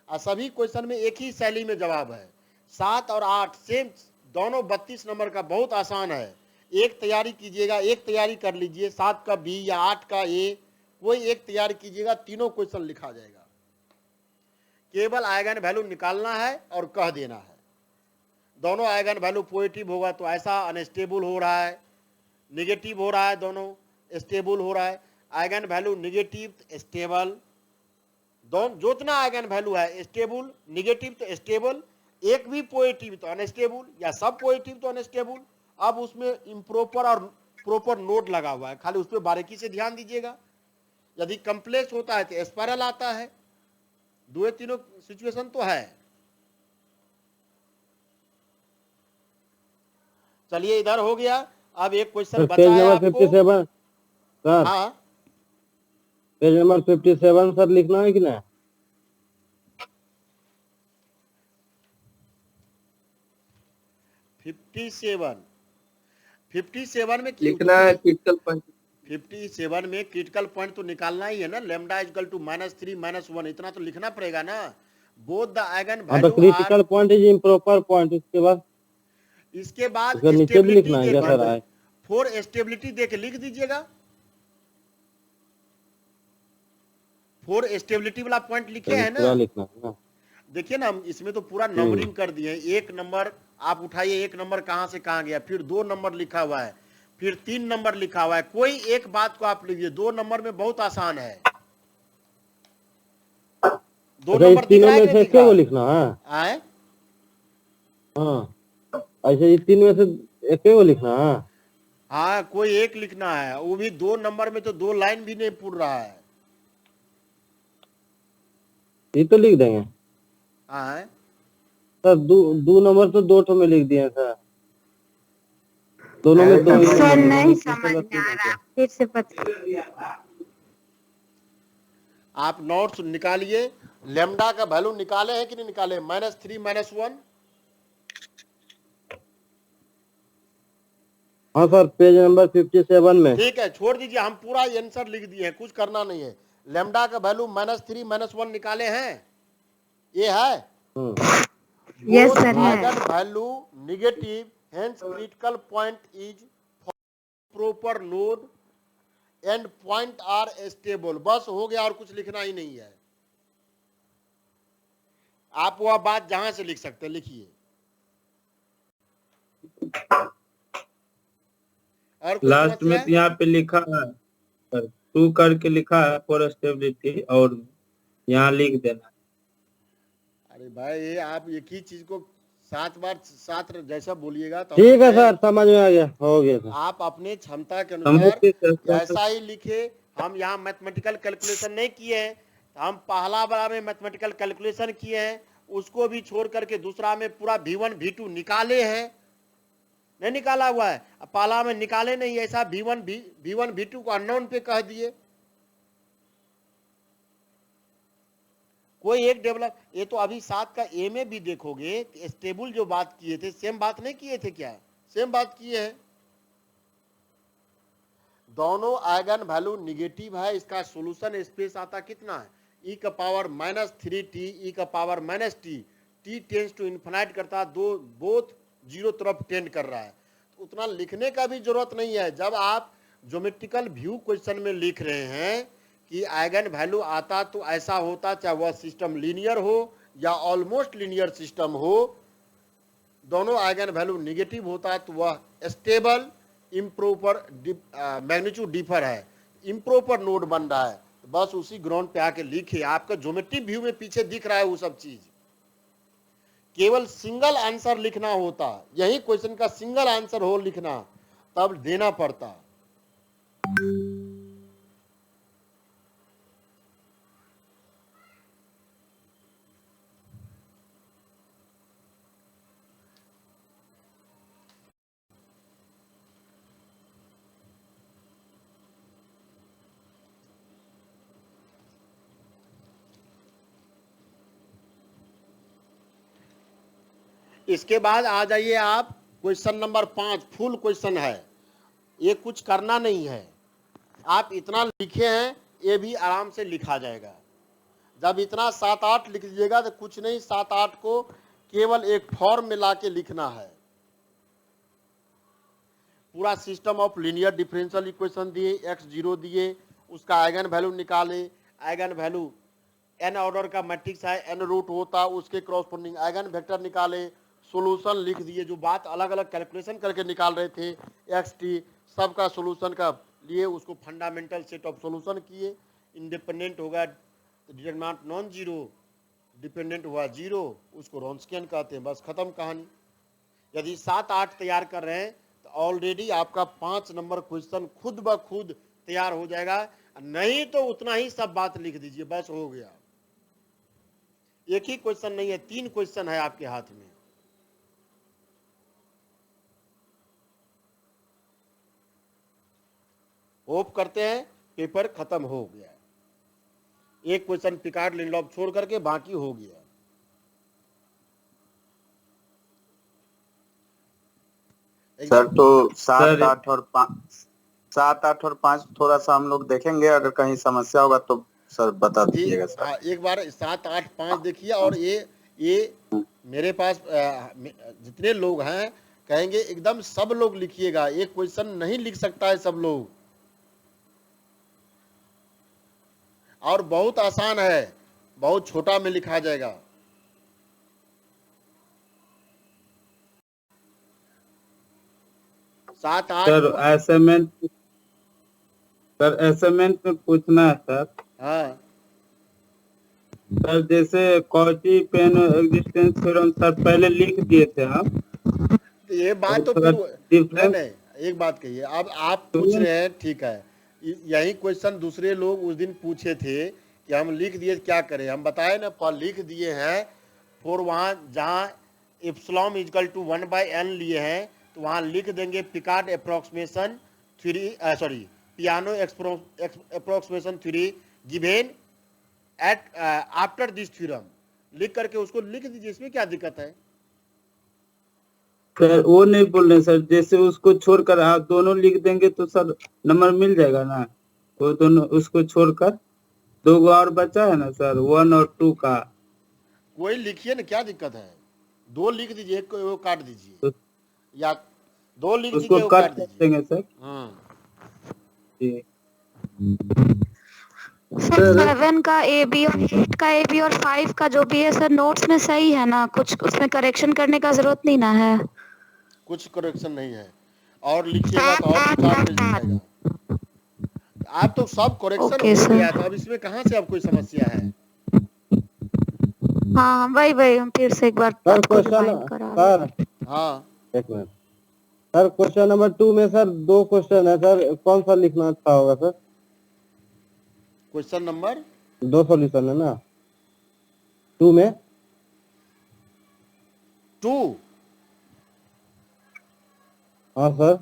और सभी क्वेश्चन में एक ही शैली में जवाब है। 7 और 8 सेम, दोनों 32 नंबर का, बहुत आसान है। एक तैयारी कीजिएगा, एक तैयारी कर लीजिए, 7 का बी या 8 का ए, कोई एक तैयारी कीजिएगा, तीनों क्वेश्चन लिखा जाएगा। केवल आइगन वैल्यू निकालना है और कह देना है। दोनों आइगन वैल्यू पॉजिटिव होगा तो ऐसा अनस्टेबल हो रहा है, नेगेटिव हो रहा है, दोनों स्टेबल हो रहा है। आइगन वैल्यू नेगेटिव स्टेबल, दोनों जितना आइगन वैल्यू है स्टेबल, नेगेटिव तो स्टेबल, एक भी पॉजिटिव तो अनस्टेबल या सब पॉजिटिव तो अनस्टेबल। अब उसमें इम्प्रॉपर और प्रॉपर नोड लगा हुआ है, खाली उस पर बारीकी से ध्यान दीजिएगा। यदि कम्प्लेक्स होता है तो स्पाइरल आता है। दो तीनों सिचुएशन तो है। चलिए इधर हो गया। अब एक क्वेश्चन बचा है आपको। 57 सर, हाँ, पेज नंबर 57 सर लिखना है कि ना? 57 में लिखना है क्रिटिकल पॉइंट। 57 में क्रिटिकल पॉइंट तो निकालना ही है ना। लैम्डा इक्वल टू -3 -1, इतना तो लिखना पड़ेगा ना। बोथ द आइगन हाँ, तो value critical point is improper point. इसके बाद उसका नीचे भी लिखना है क्या सर? आए फॉर स्टेबिलिटी दे के लिख दीजिएगा। फॉर स्टेबिलिटी वाला पॉइंट लिखे है पूरा ना। लिखना है ना? देखिए ना, हम इसमें तो पूरा नंबरिंग कर दिए। एक नंबर आप उठाइए, एक नंबर कहां से कहां गया, फिर 2 नंबर लिखा हुआ है, फिर 3 नंबर लिखा हुआ है। कोई एक बात को आप लिखिए, 2 नंबर में बहुत आसान है। 2 अच्छा, नंबर इस तीनों में से दिख एक रहा को है? लिखना है। आए? हाँ, अच्छा, ये 3 में से एक को लिखना है। हाँ, कोई एक लिखना है, वो भी 2 नंबर में तो 2 लाइन भी नहीं पूर रहा है। ये तो लिख देंगे आए? सर। 2 नंबर तो 2 में लिख दिए सर। दोनों में 2 सर नहीं समझ में आ रहा, फिर से पता। आप नोट्स निकालिए। लैम्डा का वैल्यू निकाले हैं कि नहीं निकाले? -3 -1। हाँ सर, पेज नंबर 57 में। ठीक है, छोड़ दीजिए, हम पूरा आंसर लिख दिए हैं, कुछ करना नहीं है। लैम्डा का वैल्यू -3 -1 निकाले हैं, ये है। यस सर है। Eigen value negative, hence critical point is proper node and point are stable. बस हो गया, और कुछ लिखना ही नहीं है। आप वह बात जहां से लिख सकते हैं लिखिए। और कुछ लास्ट समस्या में है? तो यहाँ पे लिखा है सर, 2 करके लिखा है फॉर स्टेबिलिटी, और यहाँ लिख देना। अरे भाई, ये आप एक ही चीज को 7 बार 7 जैसा बोलिएगा तो ठीक है सर, समझ में आ गया, हो गया सर। आप अपने क्षमता के समझ अनुसार के सर, जैसा ही लिखे। हम यहाँ मैथमेटिकल कैलकुलेशन नहीं किए हैं। हम पहला वाला में मैथमेटिकल कैलकुलेशन किए हैं, उसको भी छोड़ करके दूसरा में पूरा V1 V2 निकाले हैं। नहीं निकाला हुआ है, पहला में निकाले नहीं, ऐसा V1 V2 को अननोन पे कह दिए। कोई एक डेवलप, ये तो अभी 7 का ए में भी देखोगे, स्टेबल जो बात किए थे, सेम बात नहीं किए थे क्या? सेम बात किए हैं। दोनों आइगन वैल्यू निगेटिव है। इसका सॉल्यूशन स्पेस आता कितना है? e का पावर -3t, e का power -t, t tends to infinite करता है, दो बोथ 0 तरफ टेंड कर रहा है। तो उतना लिखने का भी जरूरत नहीं है। जब आप ज्योमेट्रिकल व्यू क्वेश्चन में लिख रहे हैं कि आइगन वैल्यू आता तो ऐसा होता, चाहे वह सिस्टम लीनियर हो या ऑलमोस्ट लीनियर सिस्टम हो, दोनों आइगन वैल्यू निगेटिव होता है तो वह स्टेबल इम्प्रॉपर मैग्नीट्यूड डिफर है, इम्प्रॉपर नोड बन रहा है। तो बस उसी ग्राउंड पे आके लिखे, आपका ज्योमेट्रिक व्यू में पीछे दिख रहा है वो सब चीज, केवल सिंगल आंसर लिखना होता, यही क्वेश्चन का सिंगल आंसर हो लिखना, तब देना पड़ता। इसके बाद आ जाइए आप क्वेश्चन नंबर 5, फुल क्वेश्चन है, ये कुछ करना नहीं है, आप इतना लिखे हैं ये भी आराम से लिखा जाएगा। जब इतना 7-8 लिख लीजिएगा तो कुछ नहीं, 7-8 को केवल एक फॉर्म में ला के लिखना है। पूरा system of linear differential equation दिए, x0 दिए, उसका आइगन वैल्यू निकाले, आइगन वैल्यू n ऑर्डर का मैट्रिक्स है, n रूट होता, उसके क्रॉसपोंडिंग आइगन वेक्टर निकाले, सॉल्यूशन लिख दिए, जो बात अलग अलग कैलकुलेशन करके निकाल रहे थे एक्स टी, सबका सॉल्यूशन का लिए, उसको फंडामेंटल सेट ऑफ सॉल्यूशन किए, इंडिपेंडेंट होगा डिटरमिनेंट नॉन जीरो, डिपेंडेंट हुआ जीरो, उसको रॉन्स्कियन कहते हैं, बस खत्म कहानी। यदि 7-8 तैयार कर रहे हैं तो ऑलरेडी आपका 5 नंबर क्वेश्चन खुद ब खुद तैयार हो जाएगा, नहीं तो उतना ही सब बात लिख दीजिए, बस हो गया। एक ही क्वेश्चन नहीं है, 3 क्वेश्चन है आपके हाथ में। होप करते हैं पेपर खत्म हो गया, एक क्वेश्चन पिकार्ड लिंडलॉफ छोड़ करके बाकी हो गया। सर तो सर, 7, 8 और 5 थोड़ा सा हम लोग देखेंगे, अगर कहीं समस्या होगा तो सर बता दीजिएगा सर। हाँ, एक बार 7, 8, 5 देखिए, और ये मेरे पास जितने लोग हैं कहेंगे एकदम सब लोग लिखिएगा, एक क्वेश्चन नहीं लिख सकता है सब लोग, और बहुत आसान है, बहुत छोटा में लिखा जाएगा। सात आठ सर असाइनमेंट में पूछना है सर। हाँ सर जैसे Cauchy Peano existence theorem sir पहले लिख दिए थे हम, तो ये बात तो नहीं, एक बात कहिए, अब आप पूछ रहे हैं, ठीक है, यही क्वेश्चन दूसरे लोग उस दिन पूछे थे कि हम लिख दिए क्या करें, हम बताए ना, पर लिख दिए हैं, फिर वहाँ जहाँ एप्सिलॉन इक्वल टू 1/n लिए हैं तो वहाँ लिख देंगे Picard approximation theory, piano approximation theory given at after this theorem, लिख करके उसको लिख दीजिए, इसमें क्या दिक्कत है। सर वो नहीं बोल रहे सर, जैसे उसको छोड़कर आप दोनों लिख देंगे तो सर नंबर मिल जाएगा ना, वो दोनों उसको छोड़कर 2 और बचा है ना सर, 1 और 2 का। कोई लिखिए ना, क्या दिक्कत है, 2 लिख दीजिए, एक को काट दीजिए, या 2 लिख दीजिए, उसको काट देंगे सर। जी सर 7 का ए बी और 8 का ए बी और 5 का जो भी है सर नोट्स में सही है ना, कुछ उसमें करेक्शन करने का जरूरत नहीं ना है। कुछ करेक्शन नहीं है, और लिखिएगा तो और 4 पेज लिखेगा, आप तो सब करेक्शन हो गया था, अब इसमें कहाँ से अब कोई समस्या है। हाँ वही हम फिर से एक बार सर क्वेश्चन सर, हाँ एक मिनट सर, क्वेश्चन नंबर 2 में सर 2 क्वेश्चन है सर, कौन सा लिखना अच्छा होगा सर। क्वेश्चन नंबर 2 सॉल्यूशन है ना 2 में। 2 हाँ सर,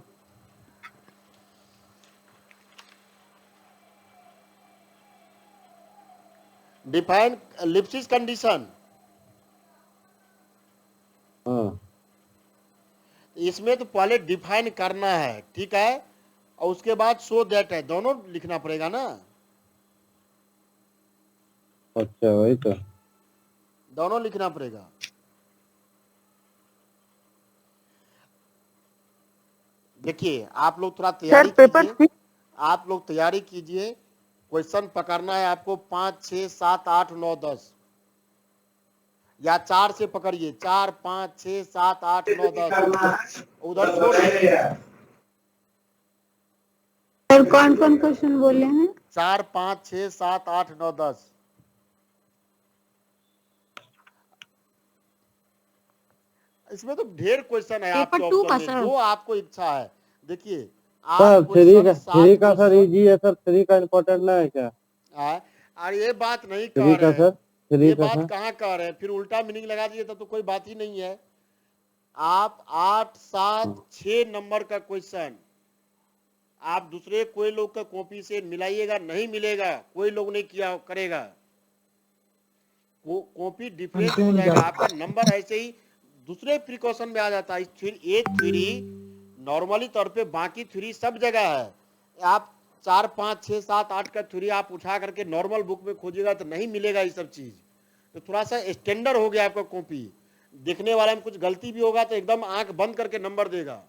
डिफाइन लिप्सिस कंडीशन, हाँ इसमें तो पहले डिफाइन करना है, ठीक है, और उसके बाद सो दैट है, दोनों लिखना पड़ेगा ना, अच्छा वही तो, दोनों लिखना पड़ेगा। देखिए आप लोग थोड़ा तैयारी कीजिए, आप लोग तैयारी कीजिए, क्वेश्चन पकड़ना है आपको 5, 6, 7, 8, 9, 10, या 4 से पकड़िए, 4 5 6 7 8 9 10 उधर छोड़ दीजिए। सर कौन कौन क्वेश्चन बोले हैं? 4 5 6 7 8 9 10। इसमें तो ढेर क्वेश्चन है आपके पेपर 2 का ऑप्शन में, सर। जो आपको इच्छा है। देखिए सर आप थ्री का सर इजी है सर, 3 का इम्पोर्टेंट ना है क्या? और ये बात नहीं 3 कह का रहे सर, हैं, 3 ये का बात सर। कहाँ कह रहे हैं, फिर उल्टा मीनिंग लगा दिए तो कोई बात ही नहीं है। आप 8 7 6 नंबर का क्वेश्चन आप दूसरे कोई लोग का कॉपी से मिलाइएगा, नहीं मिलेगा, कोई लोग नहीं किया करेगा, कॉपी डिफरेंस हो जाएगा, आपका नंबर ऐसे ही दूसरे प्रिकॉशन में आ जाता है। ये थ्योरी नॉर्मली तौर पे बाकी थ्योरी सब जगह है। आप 4 5 6 7 8 का थ्योरी आप उठा करके नॉर्मल बुक में खोजिएगा तो नहीं मिलेगा ये सब चीज। तो थोड़ा सा स्टैंडर्ड हो गया आपका कॉपी, देखने वाले में कुछ गलती भी होगा तो एकदम आंख बंद करके नंबर देगा।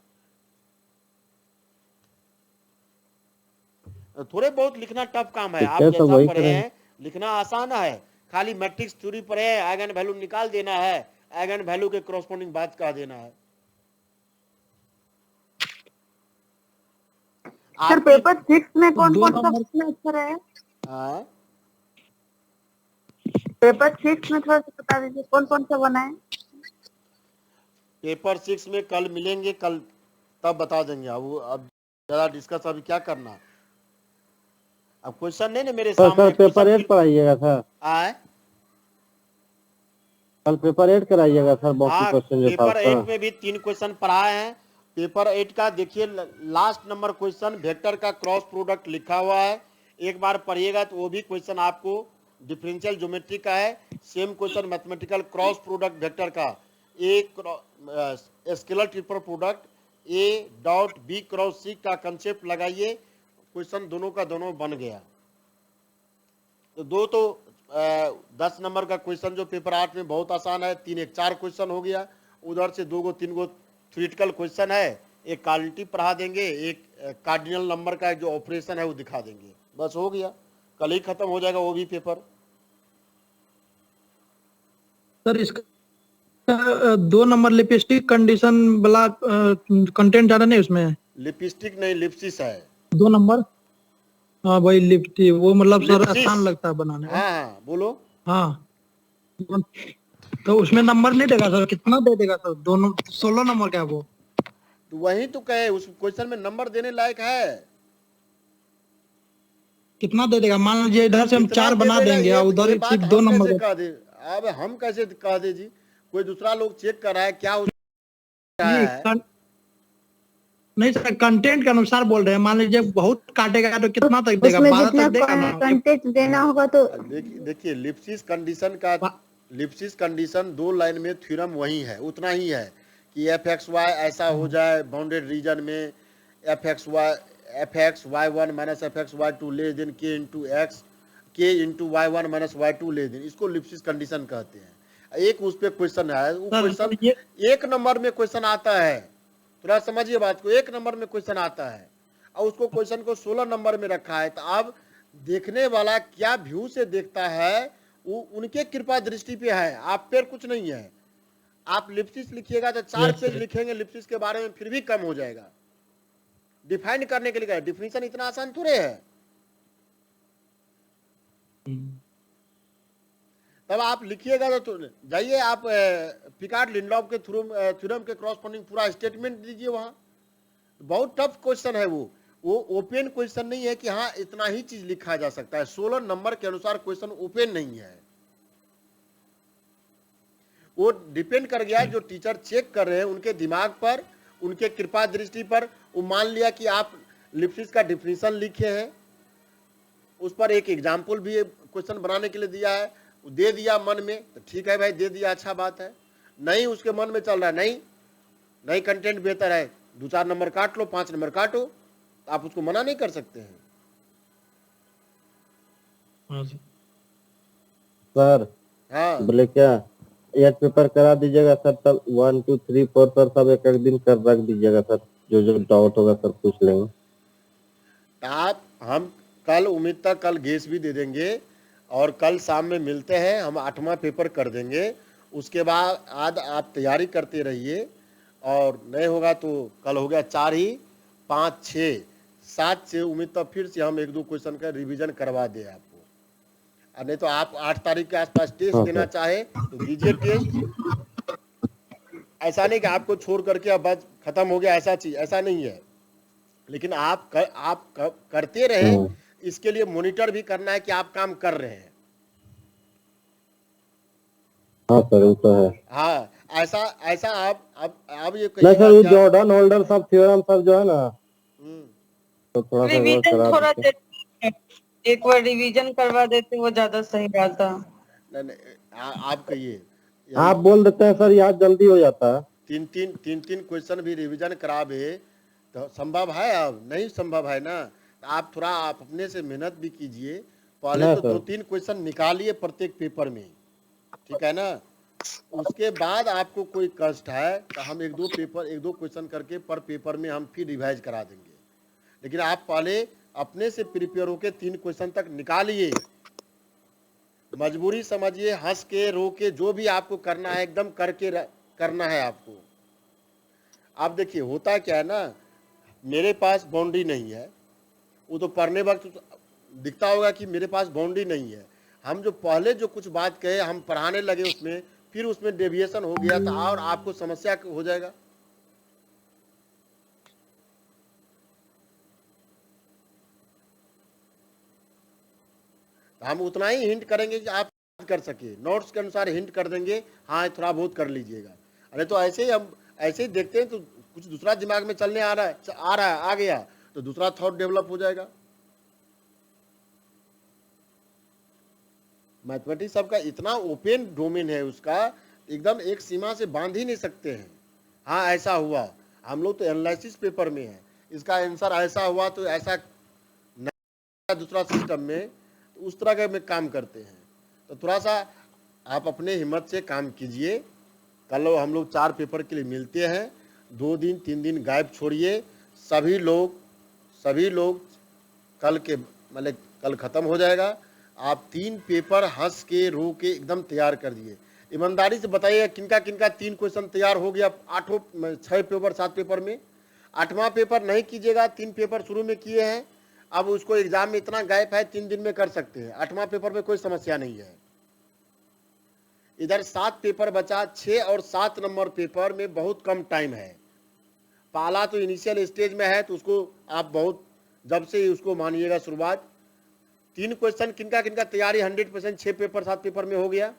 थोड़े बहुत लिखना टफ काम है, आप जैसा पढ़े हैं लिखना आसान है, खाली मैट्रिक्स थ्योरी पढ़े हैं, आइगन वैल्यू निकाल देना है, आइगन वैल्यू के कॉरस्पॉन्डिंग बात कह देना है। सर पेपर 6 में कौन कौन सा क्वेश्चन अच्छा रहा? पेपर 6 में थोड़ा सा बता दीजिए कौन कौन सा बना है? पेपर 6 में कल मिलेंगे, कल तब बता देंगे। अब ज्यादा डिस्कस अभी क्या करना, अब क्वेश्चन नहीं ना मेरे सामने। पेपर 8 पढ़ाइएगा सर, कल पेपर 8 कराइएगा सर। बाकी क्वेश्चन जो पेपर 8 में भी 3 क्वेश्चन पढ़ाए हैं। पेपर 8 का देखिए लास्ट नंबर क्वेश्चन वेक्टर का क्रॉस प्रोडक्ट लिखा हुआ है, एक बार पढ़िएगा तो वो भी क्वेश्चन आपको डिफरेंशियल ज्योमेट्री का है। Same question mathematical cross product vector का, A scalar triple product A dot B cross C का कंसेप्ट लगाइए, क्वेश्चन दोनों का दोनों बन गया। तो 10 नंबर का क्वेश्चन जो पेपर 8 में बहुत आसान है, 3 1 4 क्वेश्चन हो गया। उधर से 2 3 थ्योरेटिकल क्वेश्चन है, एक क्वालिटी पढ़ा देंगे, एक कार्डिनल नंबर का जो ऑपरेशन है वो दिखा देंगे, बस हो गया, कल ही खत्म हो जाएगा वो भी पेपर। सर इसका 2 नंबर लिपस्टिक कंडीशन वाला कंटेंट ज्यादा नहीं उसमें? लिपस्टिक नहीं, लिप्सिस है 2 नंबर। हाँ भाई लिपस्टिक वो मतलब सर आसान लगता है बनाने में। हाँ बोलो। हाँ तो उसमें नंबर नहीं देगा सर, कितना दे देगा सर? दोनों 16 नंबर का है वो। तो वही तो कहे उस क्वेश्चन में नंबर देने लायक है। कितना दे देगा? मान लीजिए इधर से हम 4 बना देंगे और उधर सिर्फ 2 नंबर कह दे। अब हम कैसे कह दे जी, कोई दूसरा लोग चेक कर रहा है क्या नहीं सर कंटेंट के अनुसार बोल रहे हैं। मान लीजिए बहुत काटेगा तो कितना तक देगा? 12 तक देगा ना? कंटेंट देना होगा तो देखिए लिप्सिस कंडीशन 2 लाइन में थ्योरम वही है, उतना ही है कि fxy ऐसा हो जाए बाउंडेड रीजन में, fxy1 minus fxy2 less than k into x, k into y1 minus y2 less than, इसको लिप्सिस कंडीशन कहते हैं। एक उस पे क्वेश्चन है, वो क्वेश्चन 1 नंबर में क्वेश्चन आता है, थोड़ा समझिए बात को, 1 नंबर में क्वेश्चन आता है और उसको क्वेश्चन को 16 नंबर में रखा है। तो अब देखने वाला क्या व्यू से देखता है वो उनके कृपा दृष्टि पे है, आप पर कुछ नहीं है। आप लिप्सिस लिखिएगा तो 4 पेज लिखेंगे लिप्सिस के बारे में, फिर भी कम हो जाएगा। डिफाइन करने के लिए डिफिनीशन इतना आसान थोड़े है। तब आप लिखिएगा तो जाइए आप पिकार्ड लिंडलॉफ के थ्योरम के क्रॉसपोंडिंग पूरा स्टेटमेंट दीजिए, वहां बहुत टफ क्वेश्चन है वो ओपन क्वेश्चन नहीं है कि हाँ इतना ही चीज लिखा जा सकता है। 16 नंबर के अनुसार क्वेश्चन ओपन नहीं है, वो डिपेंड कर गया जो टीचर चेक कर रहे हैं उनके दिमाग पर, उनके कृपा दृष्टि पर। वो मान लिया कि आप लिप्सिस का डिफिनीशन लिखे हैं, उस पर एक एग्जाम्पल भी क्वेश्चन बनाने के लिए दिया है, दे दिया मन में तो ठीक है भाई, दे दिया अच्छा बात है। नहीं उसके मन में चल रहा है नहीं कंटेंट बेहतर है, 2 4 नंबर काट लो, 5 नंबर काटो, तो आप उसको मना नहीं कर सकते हैं। सर हाँ बोले क्या 8 पेपर करा दीजिएगा सर, तब 1 2 3 4 सर सब एक दिन कर रख दीजिएगा सर, जो डाउट होगा सर पूछ लेंगे। आप हम कल उम्मीद तक कल गेस भी दे देंगे और कल शाम में मिलते हैं, हम 8वां पेपर कर देंगे। उसके बाद आप तैयारी करते रहिए, और नहीं होगा तो कल हो गया 4 ही, 5, 6, 7 से उम्मीद तब फिर से हम 1-2 क्वेश्चन का रिवीजन करवा दें आपको। और नहीं तो आप 8 तारीख के आसपास टेस्ट देना चाहे तो दीजिए टेस्ट। ऐसा नहीं कि आपको छोड़ करके अब बस खत्म हो गया, ऐसा चीज ऐसा नहीं है। लेकिन आप करते रहे, इसके लिए मॉनिटर भी करना है कि आप काम कर रहे हैं। हाँ सर वो तो है। हाँ, ऐसा आप ये नहीं सर वो जॉर्डन होल्डर सब थ्योरम सब जो है ना, तो थोड़ा सा रिवीजन करा थोड़ा दीजिए। एक बार रिवीजन करवा देते वो ज्यादा सही रहता। नहीं, आप कहिए, आप बोल देते हैं सर, याद जल्दी हो जाता है। 3 क्वेश्चन भी रिवीजन करावे तो संभव है? अब नहीं संभव है ना। आप थोड़ा आप अपने से मेहनत भी कीजिए, पहले तो 2-3 क्वेश्चन निकालिए प्रत्येक पेपर में, ठीक है ना। उसके बाद आपको कोई कष्ट है तो हम 1-2 क्वेश्चन करके पर पेपर में हम फिर रिवाइज करा देंगे। लेकिन आप पहले अपने से प्रिपेयर होके 3 क्वेश्चन तक निकालिए। मजबूरी समझिए, हंस के रो के जो भी आपको करना है एकदम करके करना है आपको। आप देखिए होता क्या है ना, मेरे पास बाउंड्री नहीं है, वो तो पढ़ने वक्त दिखता होगा कि मेरे पास बाउंड्री नहीं है। हम जो पहले जो कुछ बात कहे हम पढ़ाने लगे उसमें, फिर उसमें डेविएशन हो गया तो और आपको समस्या हो जाएगा। हम उतना ही हिंट करेंगे कि आप कर सके, नोट्स के अनुसार हिंट कर देंगे, हाँ थोड़ा बहुत कर लीजिएगा। अरे तो ऐसे ही हम ऐसे ही देखते हैं तो कुछ दूसरा दिमाग में चलने आ गया तो दूसरा थॉट डेवलप हो जाएगा। मैथमेटिक्स सबका इतना ओपन डोमेन है, उसका एकदम एक सीमा से बांध ही नहीं सकते हैं। हाँ ऐसा हुआ, हम लोग तो एनालिसिस पेपर में है, इसका आंसर ऐसा हुआ तो ऐसा दूसरा सिस्टम में तो उस तरह के में काम करते हैं। तो थोड़ा सा आप अपने हिम्मत से काम कीजिए। कल हम लोग 4 पेपर के लिए मिलते हैं, 2 दिन 3 दिन गैप छोड़िए। सभी लोग कल के मतलब कल ख़त्म हो जाएगा। आप 3 पेपर हंस के रो के एकदम तैयार कर दिए। ईमानदारी से बताइए किनका 3 क्वेश्चन तैयार हो गया 6 पेपर 7 पेपर में। 8वां पेपर नहीं कीजिएगा, 3 पेपर शुरू में किए हैं, अब उसको एग्जाम में इतना गैप है 3 दिन में कर सकते हैं। 8वां पेपर में कोई समस्या नहीं है। इधर 7 पेपर बचा, 6 और 7 नंबर पेपर में बहुत कम टाइम है। पहला तो इनिशियल स्टेज में है तो उसको आप बहुत जब से ही उसको मानिएगा शुरुआत। 3 क्वेश्चन किनका तैयारी 100% 6 पेपर 7 पेपर में हो गया?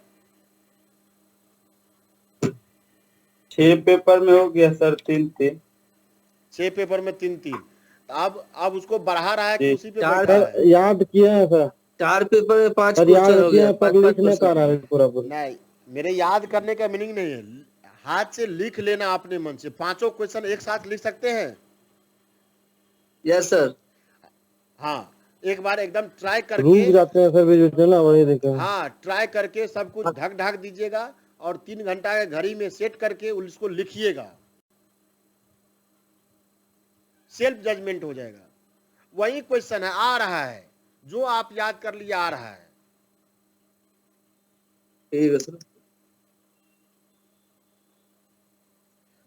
6 पेपर में हो गया सर 3-3। 6 पेपर में 3-3। अब उसको बढ़ा रहा है कि उसी पे याद किए हैं सर? 4 पेपर में 5 याद क्वेश्चन हो किए गया, हैं पर लिख नहीं पा रहा है पूरा। नहीं, मेरे याद करने का मीनिंग नहीं है, हाथ से लिख लेना अपने मन से। 5 क्वेश्चन एक साथ लिख सकते हैं? Yes sir. हाँ, एक बार एकदम ट्राई रुक करके, जाते हैं सर वीडियो ना, वही देखें। हाँ ट्राई करके सब कुछ ढक दीजिएगा और 3 घंटा के घड़ी में सेट करके उसको लिखिएगा। सेल्फ जजमेंट हो जाएगा। वही क्वेश्चन है, आ रहा है, जो आप याद कर लिए आ रहा है। ठीक है सर।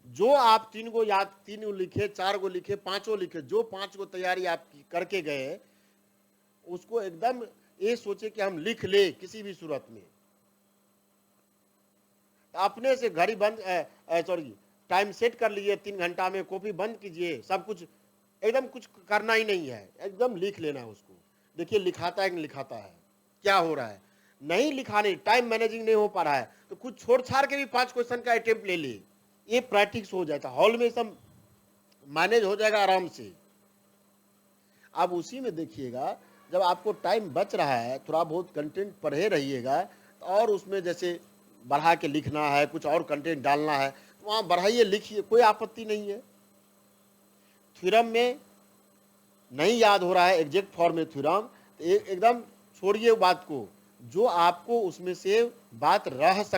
जो आप 3 गो याद 3 गो लिखे, 4 गो लिखे, 5 गो लिखे, जो 5 गो तैयारी आप करके गए उसको एकदम ये सोचे कि हम लिख ले किसी भी सूरत में। अपने से घड़ी बंद सॉरी टाइम सेट कर लीजिए, 3 घंटा में कॉपी बंद कीजिए, सब कुछ एकदम कुछ करना ही नहीं है, एकदम लिख लेना है उसको। देखिए लिखाता है कि नहीं लिखाता है, क्या हो रहा है। नहीं लिखाने, टाइम मैनेजिंग नहीं हो पा रहा है तो कुछ छोड़ छाड़ के भी 5 क्वेश्चन का अटेम्प्ट ले ले, ये प्रैक्टिस हो जाता है। हॉल में सब मैनेज हो जाएगा आराम से। अब उसी में देखिएगा जब आपको टाइम बच रहा है, थोड़ा बहुत कंटेंट पढ़े रहिएगा और उसमें जैसे बढ़ा के लिखना है, कुछ और कंटेंट डालना है तो वहाँ बढ़ाइए, लिखिए, कोई आपत्ति नहीं है। थ्योरम में नहीं याद हो रहा है एग्जैक्ट फॉर्म में थ्योरम, तो एकदम छोड़िए बात को, जो आपको उसमें से बात रह सकती